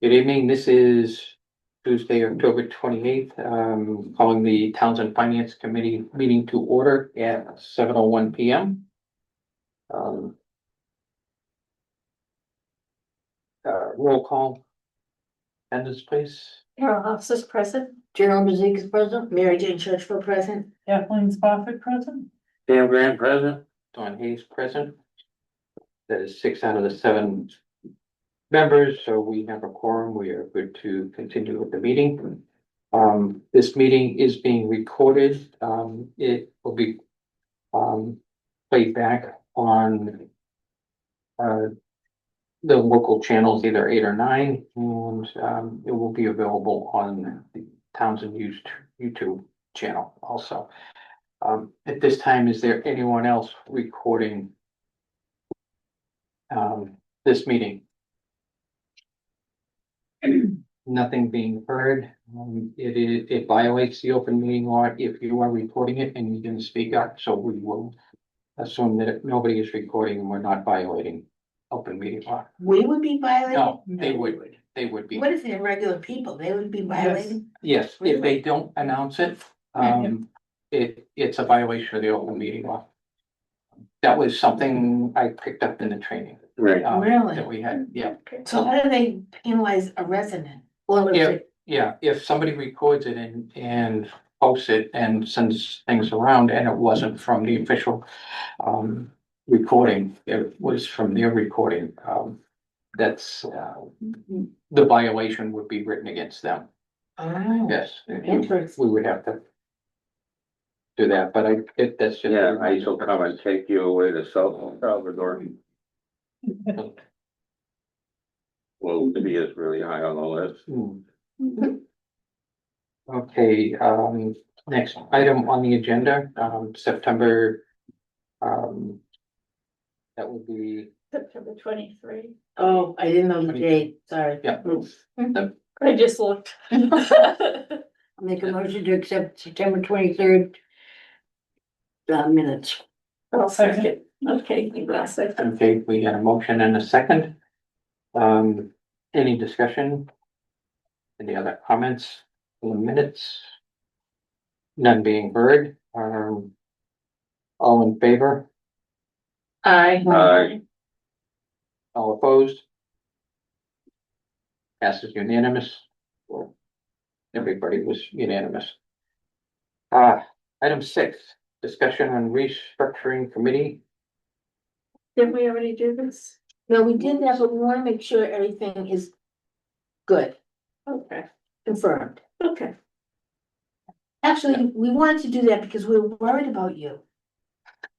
Good evening, this is Tuesday, October 28th. Calling the Townsend Finance Committee meeting to order at 7:01 PM. Roll call. Attendance, please. Carol Hoffs is present. Gerald Mazik is present, Mary Jane Churchville present. Kathleen Spofford present. Dan Grant present. Don Hayes present. That is 6 out of the 7 members, so we have a quorum. We are good to continue with the meeting. This meeting is being recorded. It will be played back on the local channels, either 8 or 9, and it will be available on the Townsend YouTube channel also. At this time, is there anyone else recording this meeting? Nothing being heard. It violates the open meeting law if you are recording it and you didn't speak up, so we will assume that nobody is recording and we're not violating open meeting law. We would be violating? No, they would be. What if they're regular people? They would be violating? Yes, if they don't announce it, it's a violation of the open meeting law. That was something I picked up in the training. Right. Really? That we had, yeah. So how do they penalize a resident? Or is Yeah. it, Yeah, if somebody records it and posts it and sends things around and it wasn't from the official recording, it was from their recording, that's the violation would be written against them. oh, Yes. interesting. We would have to do that, but that's just. Yeah, I shall come and take you away to South Salvador. Well, Libya is really high on the list. Okay, next item on the agenda, September. That would be, September 23. Oh, I didn't know the date, sorry. yeah. I just looked. Make a motion to accept September 23rd. Minutes. I'll second. Okay, you last second. Okay, we got a motion and a second. Any discussion? Any other comments in the minutes? None being heard, all in favor, Aye. all opposed? Passes unanimous. Everybody was unanimous. Item 6, discussion on restructuring committee. Didn't we already do this? No, we did that, but we wanna make sure everything is good, Okay, confirmed. okay. Actually, we wanted to do that because we were worried about you.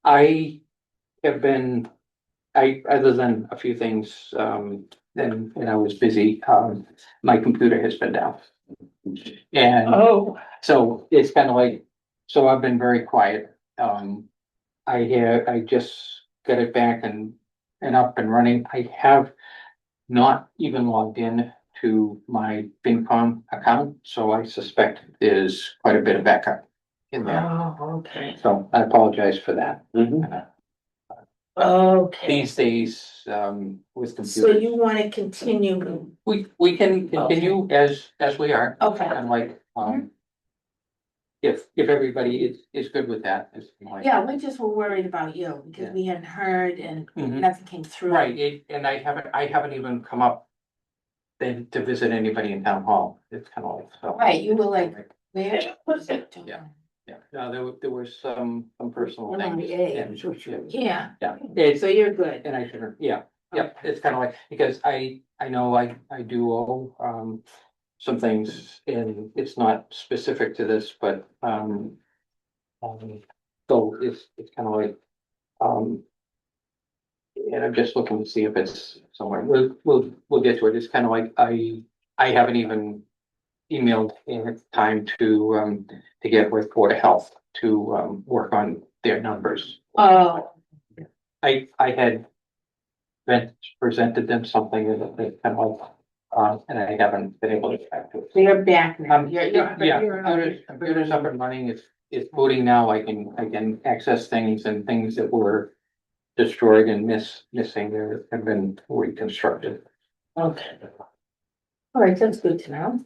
I have been, other than a few things, and I was busy, my computer has been down. And Oh, so it's kind of like, so I've been very quiet. I just got it back and up and running. I have not even logged in to my FinCom account, so I suspect there's quite a bit of backup in there. Oh, okay. So I apologize for that. Mhm. Okay, These days, with so computers, you wanna continue, we can continue as we are. okay, And like, if everybody is good with that, it's like. yeah, we just were worried about you, because we hadn't heard and Mhm. nothing came through. Right, and I haven't even come up then to visit anybody in town hall. It's kind of like, so. Right, you were like, where was it? Yeah. Yeah, no, there was some personal things. MIA, and- Yeah, Yeah, it's, so you're good. and I shouldn't, yeah, it's kind of like, because I know I do owe, some things, and it's not specific to this, but, so it's kind of like, and I'm just looking to see if it's somewhere. We'll get to it. It's kind of like I haven't even emailed in time to get with Board of Health to work on their numbers. Oh, I had presented them something that they kind of and I haven't been able to get back to it. so you're back now. Yeah, computer's up and running. It's booting now. I can access things, and things that were destroyed and missing there have been reconstructed. Okay. All right, that's good to know.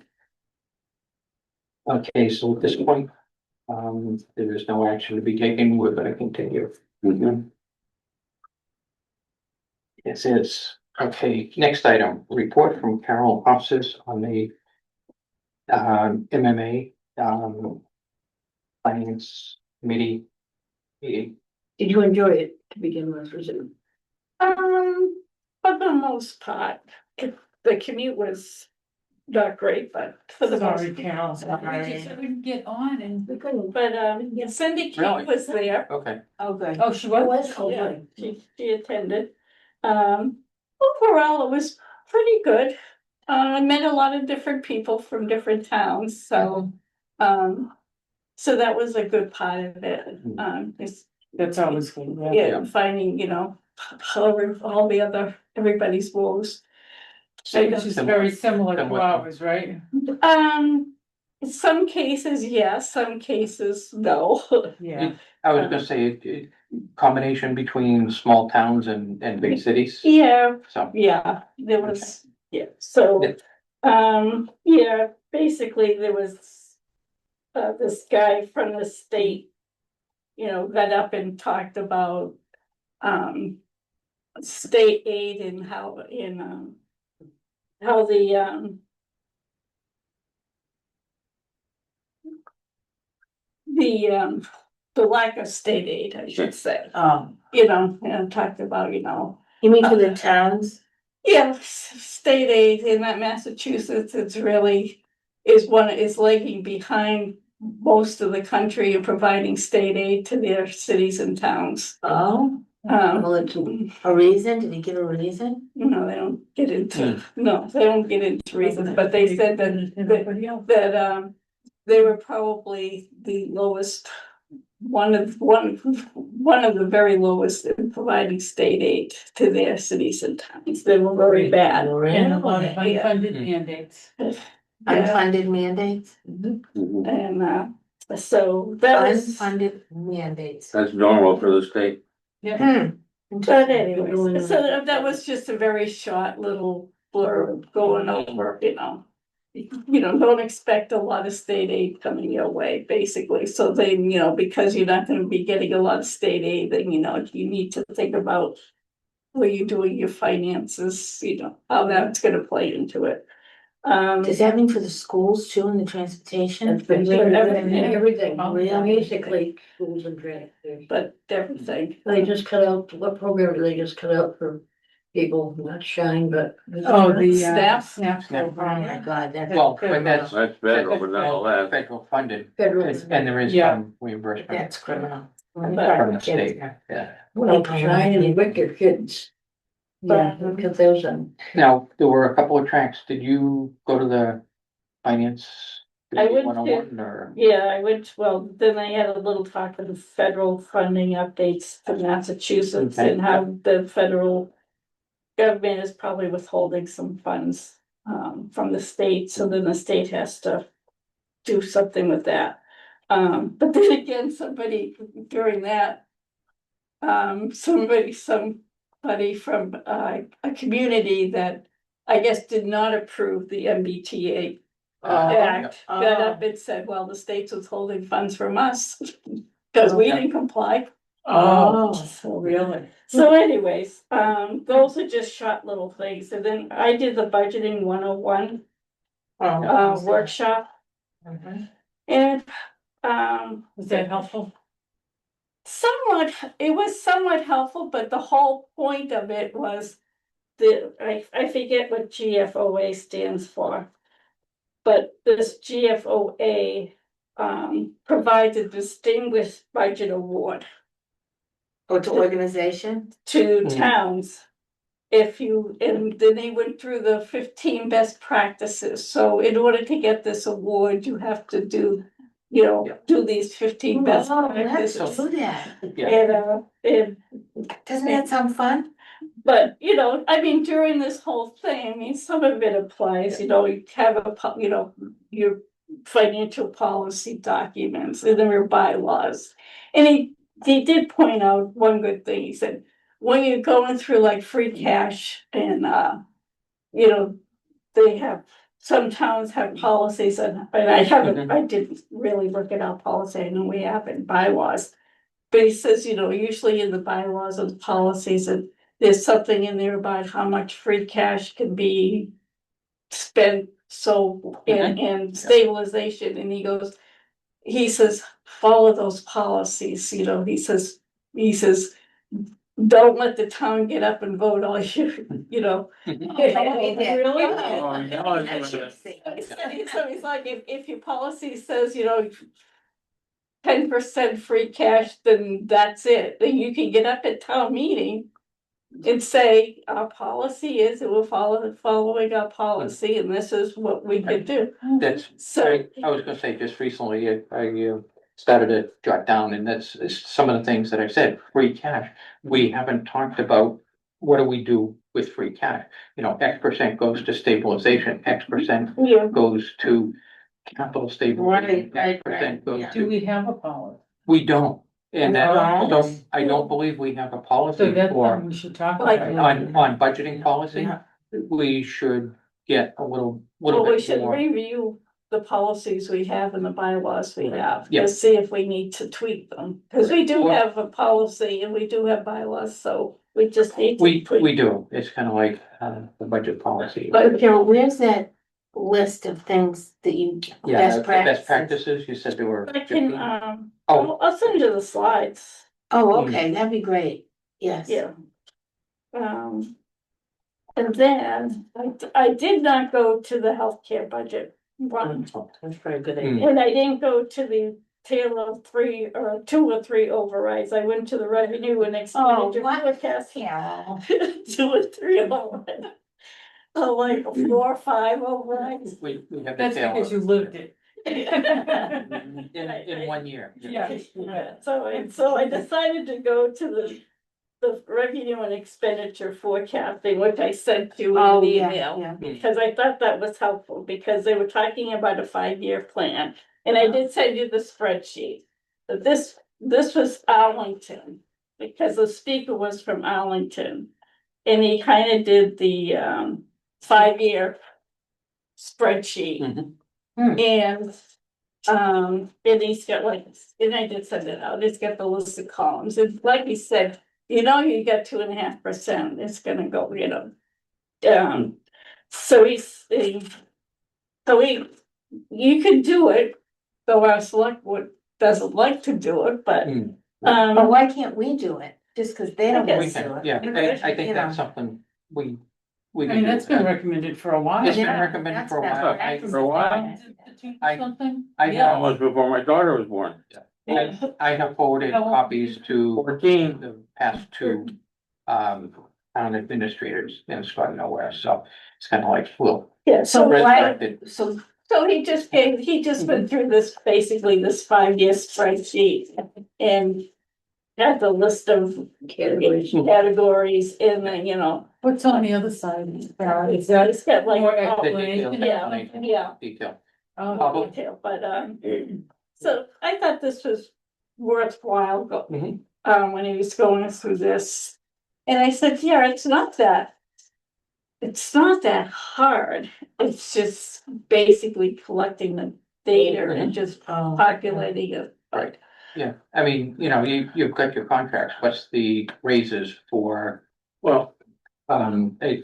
Okay, so at this point, there is no action to be taken. We're gonna continue. Mhm. Yes, it is. Okay, next item, report from Carol Hofstas on the MMA Finance Committee meeting. Did you enjoy it to begin with, was it? For the most part, the commute was not great, but for the most. Sorry, Carol, sorry. Sorry. Couldn't get on and. We couldn't. But, Cindy Really? King was there. Okay, Oh, good. Oh, she It was? was Yeah, good. she attended. Overall, it was pretty good. I met a lot of different people from different towns, so, so that was a good part of it. It's, That's always good, yeah. yeah, finding, how all the other, everybody's woes. Which is very similar to Similar. ours, right? In some cases, yes, some cases, no. Yeah. I was gonna say, combination between small towns and big cities, Yeah, so. yeah, there was, yeah, so, yeah, basically there was. This guy from the state, got up and talked about, state aid and how, how the lack of state aid, I should say, and talked about, You mean for the towns? yeah, state aid in that Massachusetts, it's really is lagging behind most of the country in providing state aid to their cities and towns. Oh, well, it's a reason, did he give a reason? No, they don't get into, no, they don't get into reasons, but they said that they were probably the lowest, one of the very lowest in providing state aid to their cities and towns. They were very bad. And a lot of Yeah. unfunded mandates. Yeah. Unfunded mandates? Mhm. And so that was, Unfunded mandates. That's normal for the state. Yeah. but anyways, so that was just a very short little blurb going over, don't expect a lot of state aid coming your way, basically. So then, because you're not gonna be getting a lot of state aid, then, you need to think about where you're doing your finances, how that's gonna play into it. Does that mean for the schools too and the transportation? Everything. Really? Basically, schools and transportation. But everything. They just cut out, what program do they just cut out for people, not shine, but. Oh, the Staff? SNAP Oh my program. God, that's. Well, but that's That's federal, but nonetheless. federal funded, Federal. and there is Yeah. some reimbursement That's criminal. from the state, yeah. Well, shine and wicked kids, Yeah. because those, Now, there were a couple of tracks. Did you go to the finance? I went to- 101 or? Yeah, I went, well, then I had a little talk of the federal funding updates to Massachusetts Okay. and how the federal government is probably withholding some funds from the state, so then the state has to do something with that. But then again, somebody during that, somebody from a community that I guess did not approve the MBTA Act, got up and said, well, the state's withholding funds from us, because we Okay. didn't comply. Oh, So really? so anyways, those are just short little things, and then I did the budgeting 101 workshop, and Was that helpful? it was somewhat helpful, but the whole point of it was I forget what GFOA stands for. But this GFOA provides a distinguished budget award Or to organization? to Hmm. towns. And then they went through the 15 best practices. So in order to get this award, you have to do, do these 15 best Oh, we have practices. to do that. Yeah. And Doesn't that sound fun? but, during this whole thing, some of it applies, you have your financial policy documents and then your bylaws. And he did point out one good thing. He said, when you're going through like free cash and, they have some towns have policies and I haven't, I didn't really look at our policy, I know we have in bylaws. But he says, you know, usually in the bylaws and policies, and there's something in there about how much free cash can be spent, so, and stabilization, and he says, follow those policies, you know, he says, don't let the town get up and vote all you know. Really? Oh, no, So he's like, if your policy says, you know, 10% free cash, then that's it, then you can get up at town meeting. And say, our policy is that we're following our policy, and this is what we could do, That's, so. I was gonna say, just recently, I started to jot down, and that's some of the things that I said, free cash. We haven't talked about, what do we do with free cash? You know, X% goes to stabilization, X% Yeah, goes to capital stabilization, Right, X% goes yeah. Do to, we have a policy? we don't. And that, Oh. so I don't believe we have a So policy that's for, something we should talk Like- about. on budgeting policy. Yeah. We should get a little well, we bit should more. review the policies we have and the bylaws we have, Yeah. to see if we need to tweak them. Cause we do Or- have a policy and we do have bylaws, so we just need to We tweak. do, it's kind of like, the budget policy. But Carol, where's that list of things that you, Yeah, best practices? practices, you said there were I can, 15. I'll send you the slides, Oh, okay, that'd be great, yes. yeah. And then I did not go to the healthcare budget one. That's very good Mm. idea. And I didn't go to the tail of 2 or 3 overrides, I went to the revenue and expenditure what? forecast. Yeah. 2 or 3 overrides. Oh, like 4 or 5 overrides. We have the That's tail because you of- lived it. in 1 year. Yeah. So I decided to go to the revenue and expenditure forecasting, which I sent you in Oh, the yeah, email. yeah. Because I thought that was helpful, because they were talking about a 5-year plan, and I did send you the spreadsheet. But this was Arlington, because the speaker was from Arlington. And he kind of did the 5-year spreadsheet. Mhm. And he's got like, and I did send it out, it's got the list of columns, and like he said, you know, you got 2.5%, it's gonna go, you know. So you can do it, though our select board doesn't like to do it, but, Mm. But why can't we do it? Just because they don't I want We to do can, it? yeah, I think You that's know. something we I can mean, do. that's been recommended for a while. It's been Yeah, recommended that's for a best while. practices. For a while? I- Something? I Yeah. Almost before my daughter was born. I have forwarded How old? copies to 14. the past 2 town administrators in Scott nowhere, so it's kind of like, well. yeah, so why, resurrected. So, he just went through this, basically this 5-year spreadsheet, and had the list of categories in the, you know. What's on the other side? Is It's that got like, more The explanation? detail, yeah, detail. Oh, detail, but, so I thought this was worthwhile, Mhm. when he was going through this. And I said, yeah, it's not that hard, it's just basically collecting the data and just oh, populating it. Right. Yeah, I mean, you know, you've got your contracts, what's the raises for, Well, a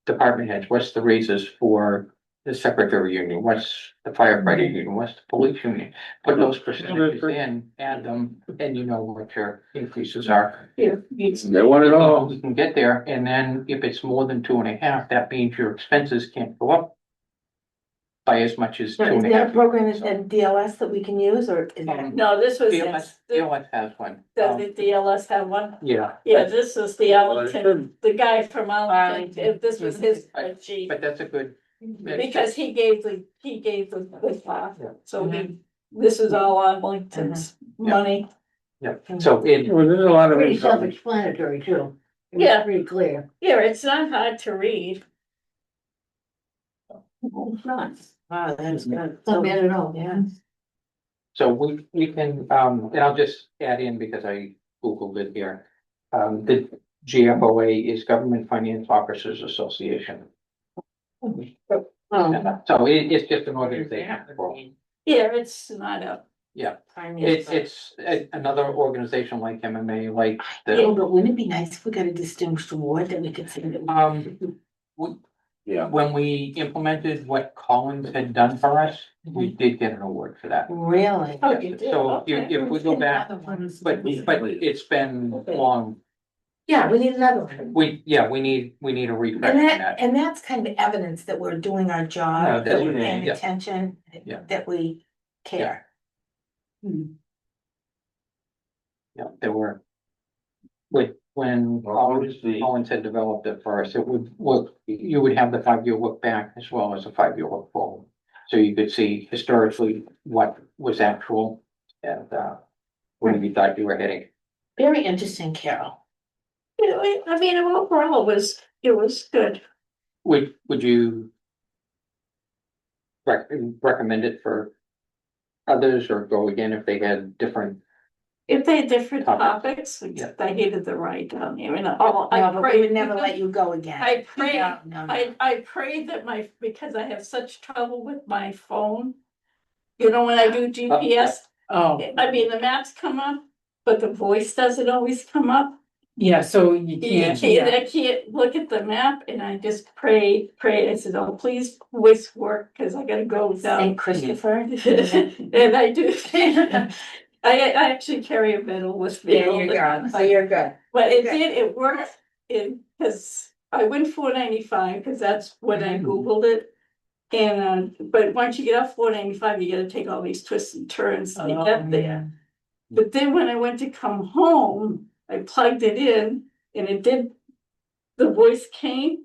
department heads, what's the raises for the secretary union, what's the firefighter union, what's the police union? Put those percentages in, add them, and you know what your increases are. Yeah. they want it all. You can get there, and then if it's more than 2.5, that means your expenses can't go up by as much as so is 2.5. there a program in DLS that we can use, or is that? No, this was, DLS has one. does the DLS have one? Yeah, Yeah, this was the Well, it Arlington, should. the guy from Arlington, Arlington. this was his spreadsheet, but that's a good. because he gave the class, Yeah. so this is all Arlington's money. Yeah, so it, Well, there's a lot of Pretty income. self-explanatory too. It's Yeah. Pretty clear. Yeah, it's not hard to read. It's not. Wow, that is good. It's not bad at all, yeah. so we can, and I'll just add in because I Googled it here. The GFOA is Government Finance Officers Association. Oh, So it's just an organization. Yeah, it's not a. It's another organization like MMA, like oh, the, but wouldn't it be nice if we got a distinguished award that we could say that? Yeah. when we implemented what Collins had done for us, we did get an award for that. Really? Oh, you did, So okay. if we go back, but it's been long, Yeah, we need another one. we need a refresh And on that, that. and that's kind of evidence that we're doing our No, job, that we're paying yeah. attention, Yeah. that we care. Yeah, there were. When Collins had developed it first, it would look, you would have the 5-year look back as well as a 5-year look forward. So you could see historically what was actual and where you thought you were heading. Very interesting, Carol. I mean, overall, it was good. Would you recommend it for others or go again if they had different? If they had different Topics. topics, Yeah. I hated the ride down there, and No, I but we prayed. would never let you go again. I prayed, No, no, no. I prayed that because I have such trouble with my phone. You know, when I do GPS, Oh, I mean, the maps come up, but the voice doesn't always come up. yeah, so you can't. I can't look at the map, and I just prayed, I said, oh, please voice work, cause I gotta go down. Saint Christopher. And I do. I actually carry a medal with me. There you go, so you're good. But it Okay. did, it worked cause I went 495, cause that's when I Mhm. Googled it. And, but once you get off 495, you gotta take all these twists and turns to Oh, get there. But then when I went to come home, I plugged it in and it did, the voice came.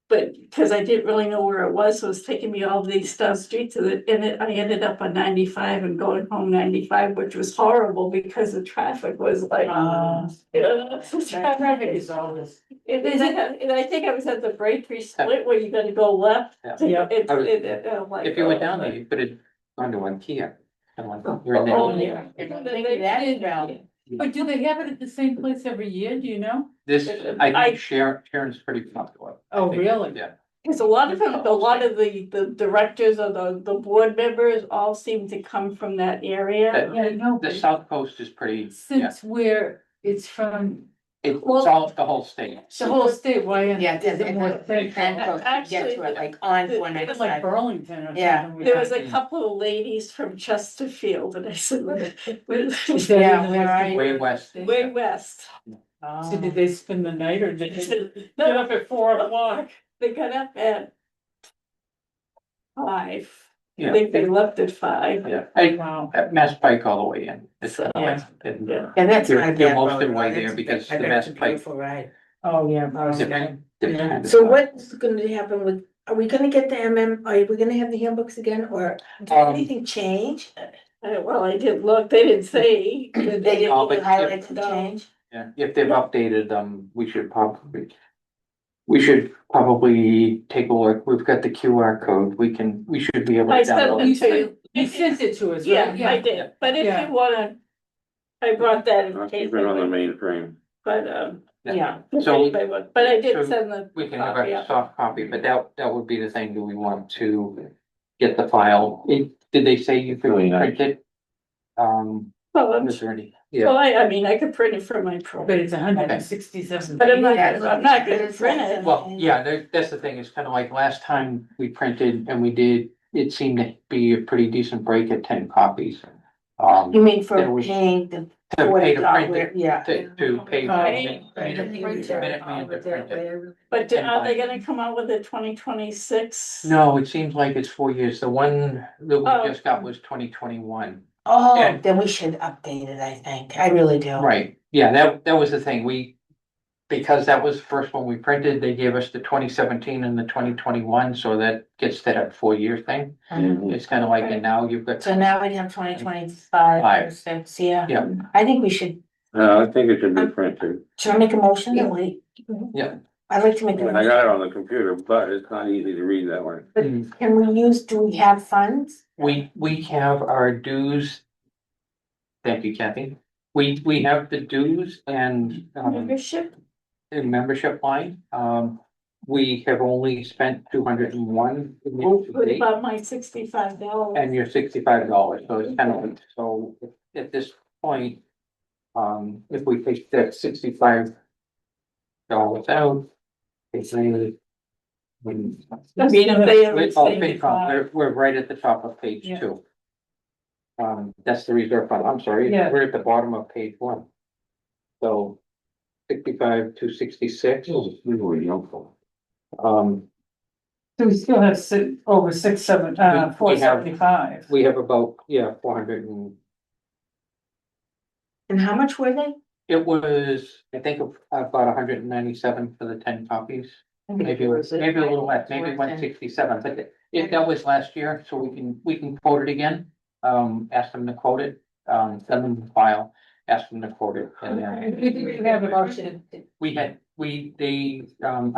But because I didn't really know where it was, so it was taking me all these streets and I ended up on 95 and going home 95, which was horrible because the traffic was like. Traffic is always. And I think I was at the Braintree split where you gotta go left. Yeah. I'm like, If you went down oh, there, you could have gone to IKEA. And like, Oh, you're in there. Oh, yeah. But do they have it at the same place every year, do you know? This, I think Sharon's pretty popular. I Oh, think. really? Yeah. Cause a lot of them, a lot of the directors or the board members all seem to come from that area. Yeah, I know. The South Coast is pretty, yeah, Since where it's from, it's Well- all, the whole state. the whole state, why? Yeah, it is it more central? Get Actually, to it, like on the- 495. It's like Burlington or Yeah. something. There was a couple of ladies from Chesterfield and I said, Is that Yeah, in the where are West- you? Way west. way west. So did they spend the night or did they get up at 4 o'clock? They got up at 5. I Yeah. think they left at 5. Yeah, Wow. at Mass Pike all the way in. It's So- like, and, Yeah. And that's You're- not a you're bad most of road, the way though. there That's- because I the bet Mass it's a Pike- beautiful ride. Oh, yeah. depend- So what's gonna happen with, are we gonna get the are we gonna have the handbooks again, or did Um, anything change? Well, I didn't look, they didn't say. They didn't Oh, but highlight the No. change? Yeah, if they've updated them, we should probably take a look. We've got the QR code. We should be able I to sent download. them You to you. You sent it to us, Yeah, right? I did, but if Yeah. you wanna, I brought that in I'll case. keep it on the mainframe. But, Yeah. if So- anybody would- but I did so send the. We can have copy a out. soft copy, but that would be the thing. Do we want to get the file? Did they say you could Really nice. print it? Well, Was there any? well, Yeah, I mean, I could print it from my pro. But it's 167. But I'm not Yeah, gonna print it. well, yeah, that's the thing. It's kind of like last time we printed and we did, it seemed to be a pretty decent break at 10 copies. You mean for There was- paying the To pay to print $40, it, yeah. to pay. for Right. Minuteman to print it. But are they gonna come out with a 2026? No, it seems like it's 4 years. The one that Oh. we just got was 2021. Oh, And- then we should update it, I think, I really do. Right, yeah, that was the thing. Because that was the first one we printed, they gave us the 2017 and the 2021, so that gets that 4-year thing. Mhm. It's kind of like, and now you've got. So now we have 2025, Five. 6, yeah. Yeah. I think we should, I think it should be printed. should I make a motion that we? Yeah. I'd like to make a I motion. got it on the computer, but it's not easy to read that way. Can we use, do we have funds? We have our dues. Thank you, Kathy. We have the dues and Membership? a membership line. we have only spent 201. What about my $65? And you're $65, so it's kind of, so at this point. If we take that $65 out. It's really. We're right at the top of page Yeah. 2. That's the reserve fund, I'm sorry, Yeah. we're at the bottom of page 1. So 65 to 66. So we still have over 475. We have about, 400 and, And how much were they? it was, I think, about 197 for the 10 copies. Maybe a little less, maybe 167, but that was last year, so we can quote it again. Ask them to quote it, send them the file, ask them to quote it, and then. We have a motion. I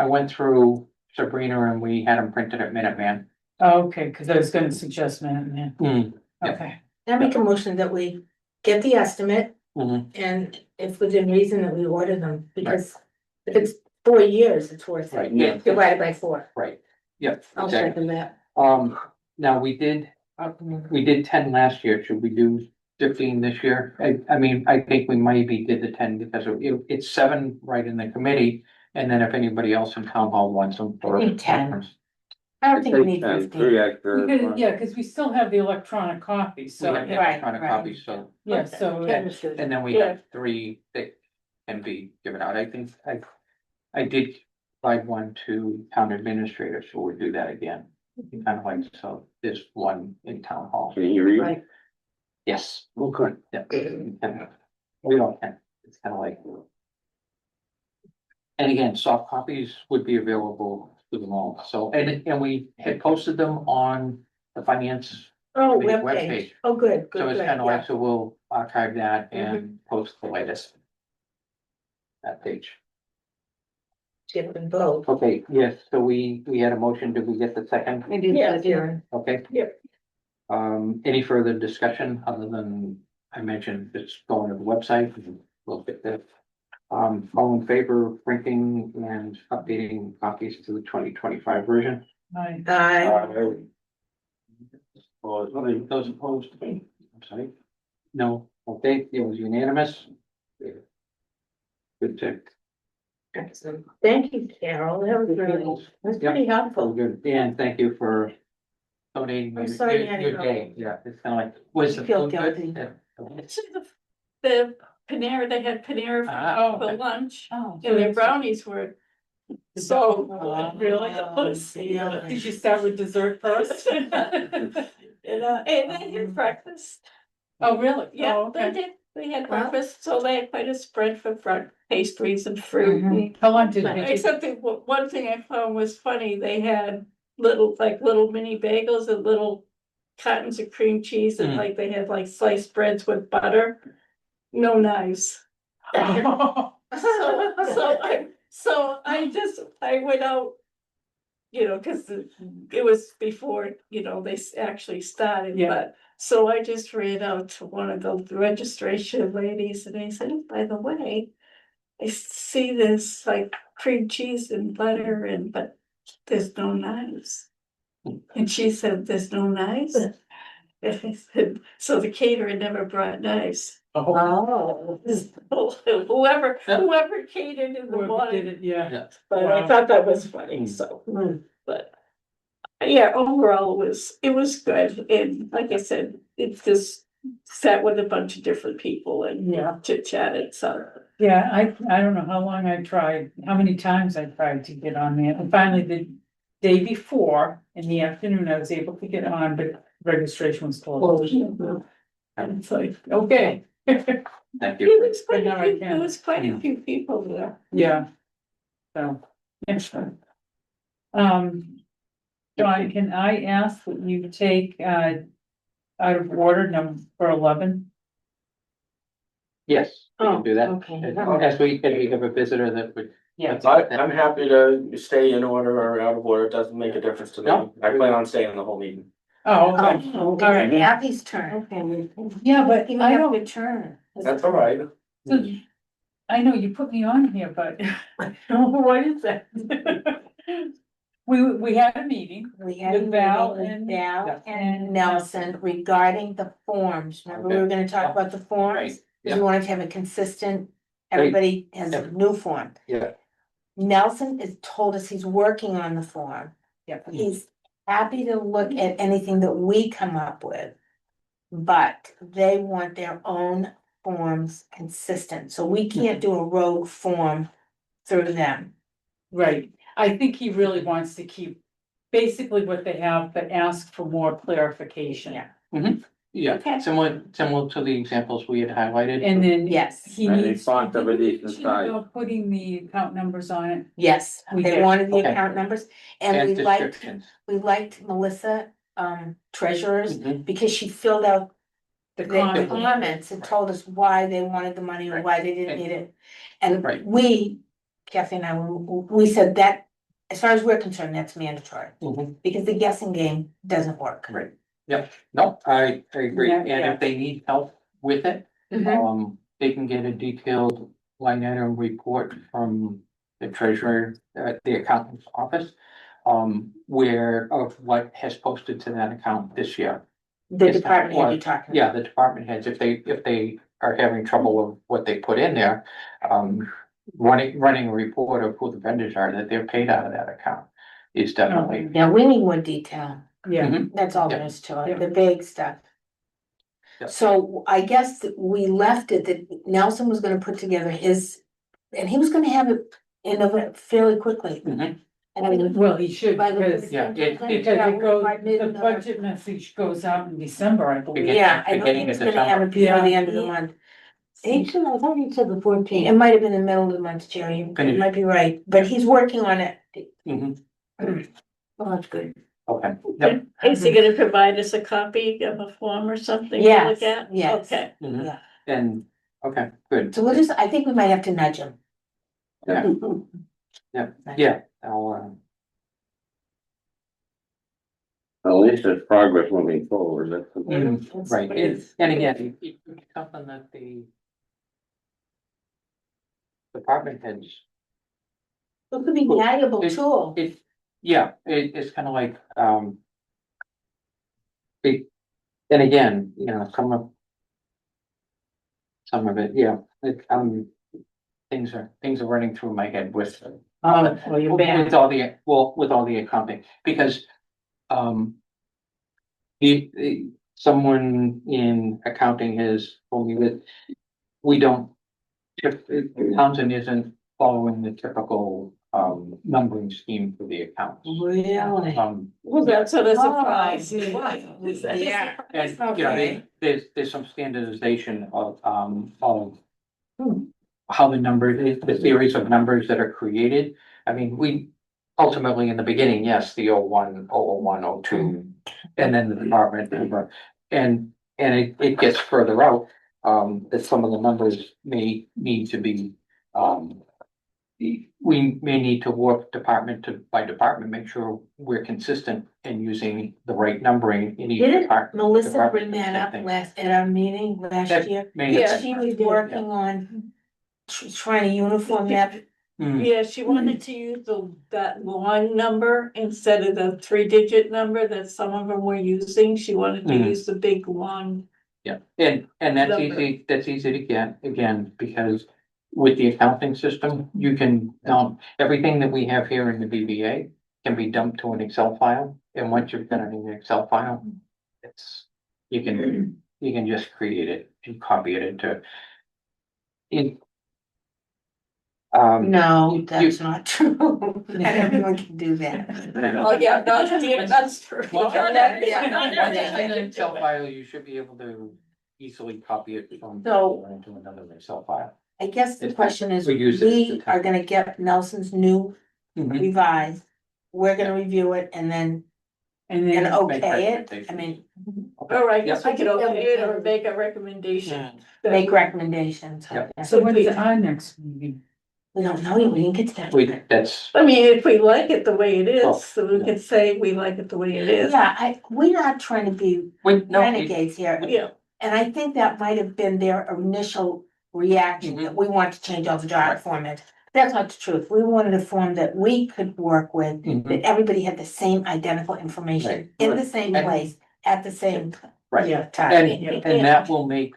went through Sabrina and we had them printed at Minuteman. Oh, okay, because I was gonna suggest Minuteman. Yeah. Okay, I make a motion that we get the estimate Mhm. and if within reason that we order them, because if it's 4 years, it's worth Right, it. yeah. Divided by 4. Right, yep. I'll exactly. second that. Now we did 10 last year, should we do 15 this year? I mean, I think we maybe did the 10 because it's 7 right in the committee. And then if anybody else in town hall wants them. I think 10. I don't think we need 15. Three extra. because we still have the electronic copy, so, We have the Right, electronic right. copies, so, yeah, so. 10 is good. and then we have 3 that can be given out. I think I did provide one to town administrator, so we'll do that again. Kind of like, so there's one in town hall. Can you read? Right. Yes, Okay. yeah. And we don't, it's kind of like. And again, soft copies would be available to them all, so, and we had posted them on the finance. Oh, Committee webpage. webpage. Oh, good, So good, it's good, kind of yeah. like, so we'll archive that and post the latest. That page. Skip and vote. Okay, yes, so we had a motion, did we get the second? I did Yeah, that, yeah. Okay. Yep. Any further discussion other than I mentioned it's going to the website and we'll get that. All in favor of printing and updating copies to the 2025 version? I- Those opposed, I'm sorry. No, okay, it was unanimous. Good to. Excellent. Thank you, Carol. That was really, that's pretty Oh, helpful. good, Dan, thank you for donating I'm your, sorry you your had your to go. day, yeah, it's kind of like, was You the feel food good? guilty. Yeah. Actually, the Panera, they had Panera Ah, for okay. lunch, Oh, and their brownies were so good, really. Yeah. Did you start with dessert first? And they had breakfast. Oh, really? Yeah, Oh, they okay. did. They had Wow. breakfast, so they had quite a spread for pastries and fruit. Mhm. and- How long did it take? Except that one thing I found was funny, they had little mini bagels and little cartons of cream cheese and Mm. like they had like sliced breads with butter. No knives. So I went out. You know, cause it was before, they actually started, Yeah. but, so I just ran out to one of the registration ladies and I said, "Oh, by the way. I see this like cream cheese and butter but there's no knives." And she said, "There's no knives?" And I said, "So the caterer never brought knives." Oh. So whoever catered in the Whoever did morning, it, yeah. but I Wow. thought that was funny, so. But yeah, overall it was good. And like I said, it's just sat with a bunch of different people and Yeah. chit chatted, so. Yeah, I don't know how long I tried, how many times I tried to get on there, and finally the day before, in the afternoon, I was able to get on, but registration was closed. And it's like, okay. Thank you. But now I can. There was quite a few people there. Yeah. So, excellent. John, can I ask that you take, out of order number 11? Yes, we can Oh, do that. okay. As we have a visitor that would. Yeah. I'm happy to stay in order or out of order, it doesn't make a difference to me, No. I plan on staying the whole meeting. Oh, okay. Oh, All right. Abby's turn. Yeah, but You I have don't, your turn. That's all right. I know you put me on here, but what is that? We had a meeting. We had a With Val meeting with and- Val and and Nelson regarding the forms. Remember, we were gonna talk about the forms? Right, Cause yeah. we wanted to have a consistent, everybody has a new form. Yeah. Nelson has told us he's working on the form. Yep. He's happy to look at anything that we come up with. But they want their own forms consistent, so we can't do a rogue form through them. Right, I think he really wants to keep basically what they have, but ask for more clarification. Yeah. Yeah, Okay. similar to the examples we had highlighted. And then. Yes. He And a needs. font of a didn't we decent mention size. about Putting the account numbers on it. Yes, We they did. wanted the Okay. account numbers, and And we liked, descriptions. Melissa, treasurers, Mhm. because she filled out The the comment. comments and told us why they wanted the money and why they didn't need it. And Right. we, Kathy and I, we said that, as far as we're concerned, that's mandatory, Mhm. because the guessing game doesn't work. Right, yep, no, I agree, Yeah, and yeah. if they need help with it, Mhm. they can get a detailed line item report from the treasurer, the accountant's office. Where of what has posted to that account this year. The It's not- department head well, you're talking. Yeah, the department heads, if they are having trouble with what they put in there, running a report of who the vendors are that they're paid out of that account is definitely. Yeah, we need more detail, Yeah, Mhm. that's all Yeah. there is to Yeah. it, the big stuff. Yeah. So I guess that we left it that Nelson was gonna put together his, and he was gonna have it in of it fairly quickly. Mhm. And I mean, well, he should, by the- because, Yeah, because it goes, the budget message goes out in December, I believe. Begin- Yeah, I know beginning he was of gonna have it before the Yeah. end of the month. I thought you said the It 14th. might have been the middle of the month, Jerry, you Finished. might be right, but he's working on it. Mhm. Well, that's good. Okay, yep, Is he gonna provide us a copy of a form or something to Yes, look at? yes. Okay. mhm. Yeah. And, okay, good. So we'll just, I think we might have to nudge him. Yeah, I'll, At least there's progress moving forward, that's. right, and again, it's something that the department heads, It could be a valuable It- tool. it's kind of like, and again, some of it, yeah, things are running through my head with. Well, you're back. With all the accounting, because, someone in accounting has told me that we don't, Townsend isn't following the typical, numbering scheme for the accounts. Really? Well, that's what a Oh, surprise. yeah. And, Okay. there's some standardization of how the series of numbers that are created. I mean, we ultimately in the beginning, yes, the 01, 001, 02, and then the department number. And it gets further out, that some of the numbers may need to be, we may need to work department by department, make sure we're consistent in using the right numbering in each Didn't department. Melissa bring that up at our meeting last That year? may have Yeah. been- She was working on trying to uniform that. Hmm. Yeah, she wanted to use that long number instead of the 3-digit number that some of them were using. She wanted to Mhm. use the big long. Yeah, and that's Number. that's easy to get, again, because with the accounting system, you can, everything that we have here in the BBA can be dumped to an Excel file, and once you've got it in an Excel file, you can just create it and copy it into. No, you- that's not true. Not everyone can do that. Oh, yeah, that's true. Well, Yeah. in an Excel file, you should be able to easily copy it from So- into another Excel file. I guess the It's- question is, we use it as we a are gonna get Nelson's new revised. We're gonna review it and then, And and then, okay it, I recommendations. mean, Or I guess Yeah. we could okay it or make a recommendation. make recommendations. Yep. Yeah. so when is our next meeting? We don't know yet, we didn't get to that. That's, I mean, if we like it the way it Oh, is, so we yeah. can say we like it the way it is. Yeah, we're not trying to be no, renegades here, Yeah, and I think that might have been their initial reaction, that we want to change all the data format. That's not the truth. We wanted a form that we could work with, Mhm. that everybody had the same identical information Right. in the same And- place at the same Right, Yeah. time. and that will make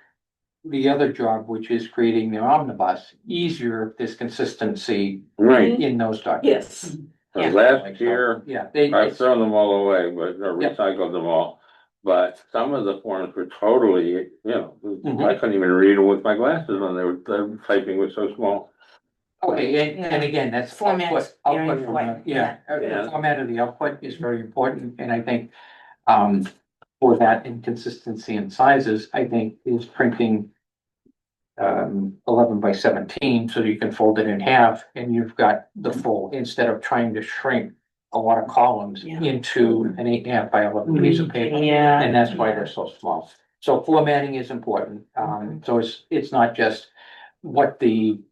the other job, which is creating the omnibus, easier if there's consistency Right, in those documents. Yes, Yeah. last year, Yeah, I've thrown them all away, but or Yep. recycled them all. But some of the forms were totally, you know, Mhm. I couldn't even read them with my glasses on, the typing was so small. okay, and again, that's Format's output, very output from the, important, yeah, yeah. the format of the output is very important, and I think, for that inconsistency in sizes, I think is printing 11 by 17, so you can fold it in half, and you've got the full, instead of trying to shrink a lot of columns Yeah. into an 8.5 by 11 piece of paper. Yeah. And that's why they're so small. So formatting is important. So it's not just what the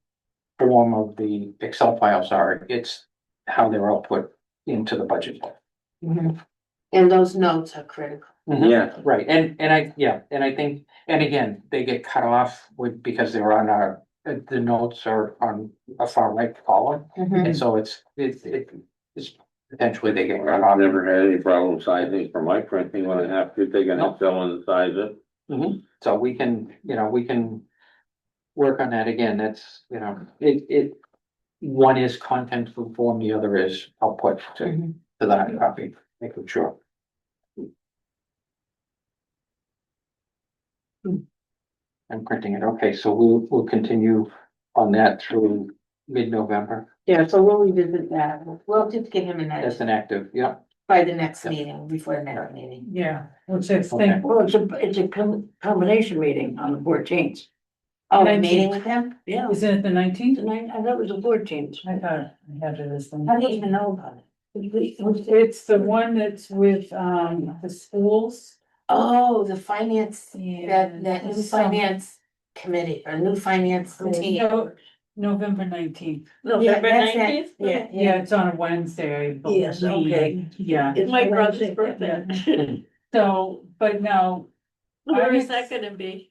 form of the Excel files are, it's how they're output into the budget. Mhm. And those notes are critical. Yeah, Right, and I think, and again, they get cut off because they're on the notes are on a far right column. Mhm. And so it's potentially they get cut I've off. never had any problem sizing for my printing when I have to, they can No. Excel and size it. So we can work on that again, that's, one is content for form, the other is output to Mhm. that copy, making sure. I'm printing it, okay, so we'll continue on that through mid-November, Yeah, so we'll revisit that. We'll just give him a that's nudge an active, yeah, by the next Yeah. meeting, before the next meeting. Yeah, which I Okay. think, Well, it's a combination meeting on the fourteenth. Oh, 19th. meeting with him? Yeah, isn't it the 19th? tonight, I thought it was the fourteenth. I thought I had it as the. How do you even know about it? It's the one that's with, the schools. Oh, the finance, Yeah. that new Some- finance committee, or new finance team. No, November 19th. November that's it. 19th? Yeah, Yeah, it's on a Wednesday, I believe. Yes, okay. Yeah, It's my brother's Wednesday, birthday. so, but no, Where is that gonna be?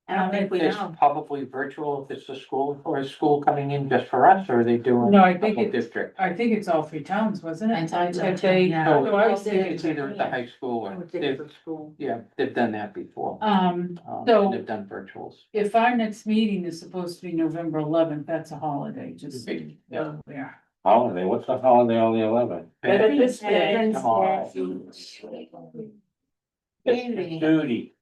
I don't think we it's know. probably virtual if it's a school, or is school coming in just for us, or are they doing? No, I think a whole it's- district? I think it's all three towns, wasn't it? I thought so, That they- yeah. So So I was I think thinking, it's either at the high school I or would think they've, for school. yeah, they've done that before. so- They've done virtuals. if our next meeting is supposed to be November 11th, that's a holiday, just so you know, yeah. Holiday, what's the holiday on the 11th? Veterans Day. Veterans Come on. Day. Duty.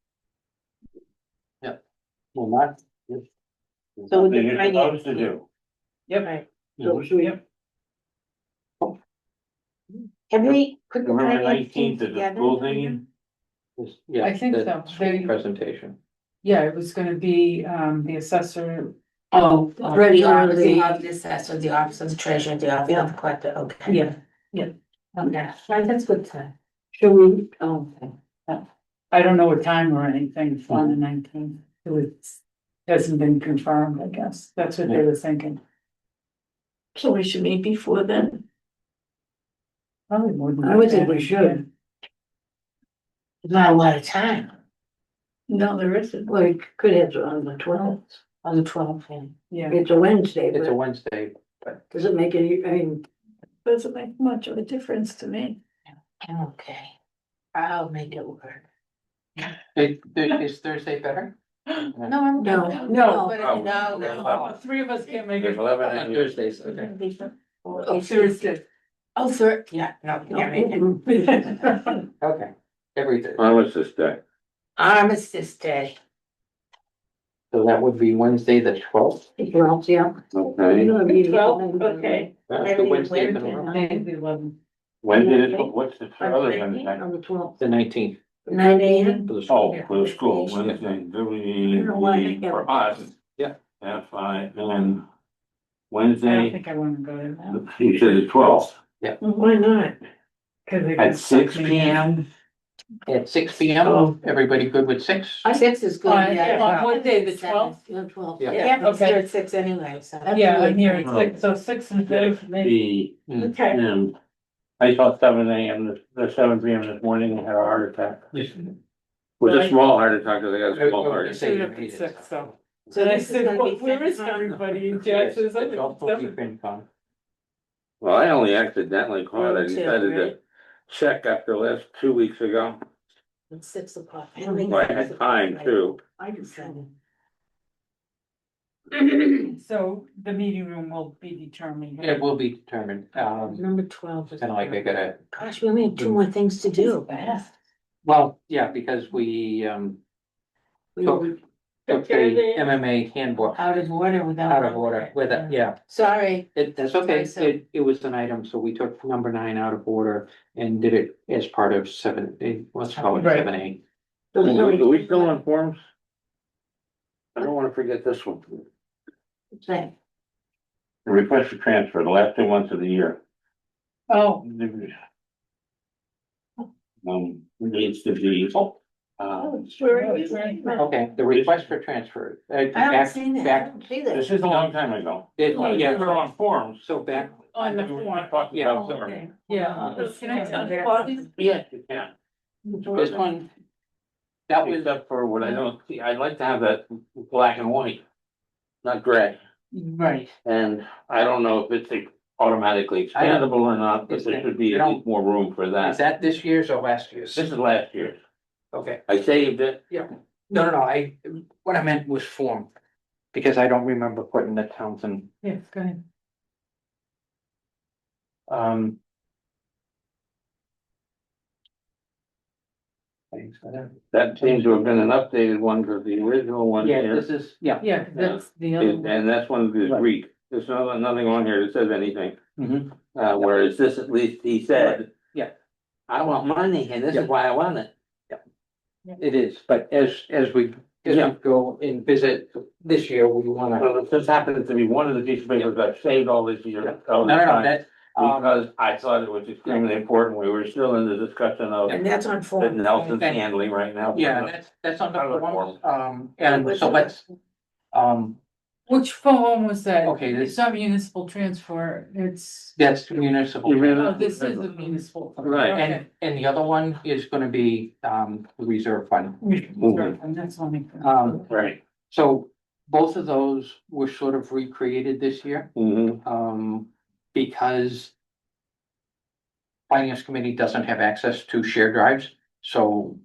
Well, not. So Something the you're finance supposed to team. do. Yep, So should we, Yep. Can we put the November finance team 19th is the together? school thing? Yeah. I think the so. school They- Presentation. yeah, it was gonna be, the assessor. Oh, Ready the for office the- of the assessor, the office of the treasurer, the office of the collector, okay. Yeah, Okay, right, that's good time. should we, I don't know what time or anything on the 19th, it was, hasn't been confirmed, I guess, that's what they were thinking. So we should meet before then. Probably more than. I would think we that, should. There's not a lot of time No, there isn't. well, we could have it on the 12th. on the 12th, and Yeah, It's a Wednesday, It's a but Wednesday, but does it make any, I mean, Doesn't make much of a difference to me. okay, I'll make it work. is Thursday better? No, I'm. No. No. No. three of us can't make it. There's 11 On and you- Thursdays, okay. Oh, Thursday. Oh, third, yeah, no, can't make it. Okay, every Thursday. Armistice Day. Armistice Day. So that would be Wednesday, the 12th. well, yeah. Okay. Well, okay. That's the Wednesday of the Wednesday. month. Maybe the 11th. Wednesday, what's the other Wednesday? On the 12th. The 19th 9 AM. for the Oh, school. for the school, Wednesday, for us. Yeah. F.I. and I don't Wednesday, think I wanna go to that. you said the 12th. Why not? Cause they At got 6 something- p.m.? At 6 p.m. Oh. Everybody good with 6? 6 is good, On- yeah. on what day, the 12th? Yeah, 12th. Yeah. Yeah, it's Okay. here at 6 anyway, so. Yeah, I'm here at Oh. 6, so 6 and 6, maybe. The, Okay. I saw 7 a.m., the 7 p.m. this morning, I had a heart attack. Yes. Was a small heart attack, because I got a small heart. Say you Shoot up at made it. 6, so. So And I this is said, gonna be where is FinCom. everybody? And Jack says, It's also FinCom. Well, I only accidentally caught it, I Me too, decided to right? check after last 2 weeks ago, At 6 o'clock. well, I had time too. I decided. So the meeting room will be determined. It will be determined, Number 12 is. kind of like I gotta, Gosh, we only have 2 more things to do. well, yeah, because we, took the MMA handbook Out of order without. out of order with it, yeah. Sorry. That's okay, So- it was an item, so we took number 9 out of order and did it as part of 7A, let's call it Right. 7A. Are we still on forms? I don't wanna forget this one, Say, the request for transfer, the last 2 months of the year. Oh, Needs to be, Where are you? Okay, the request for transfer. I haven't Back, seen that. I back, don't see this that. is a long time ago. yeah, We're on forms. so back, on the We're form, talking Yeah. about forms. Okay. yeah. Can I tell you what is- Yes, you can. this one, that was, Except for what I don't see, I'd like to have that black and white, not gray. Right. And I don't know if it's automatically expandable or not, but there should be at least more room for is that. that this year's or last year's? This is last year. Okay, I saved it. no, what I meant was form. Because I don't remember putting the Townsend, Yes, go ahead. um. Thanks for that. That seems to have been an updated one, because the original one Yeah, here, this is, yeah. Yeah, 'cause that's the other one. and that's one of his Right. Greek. There's nothing on here that says anything. Mhm. Whereas this, at least he said. Yeah. I want money, and this Yeah. is why I want it. It is, but as we Yeah. go and visit this year, we wanna. Well, it just happens to be one of the pieces of papers I've saved all this year. all No, this no, time, that, Because I thought it was extremely important. We were still in the discussion of And that's on that form. Nelson's handling right now. yeah, that's on Other the form, and What's so it? let's, Which form was that? Okay, this- It's not municipal transfer, it's, that's municipal. You really- oh, this is the municipal. Right. Okay. And the other one is gonna be, the reserve fund. And that's only. Right. So both of those were sort of recreated this year, Mm-hmm. because Finance Committee doesn't have access to shared drives, so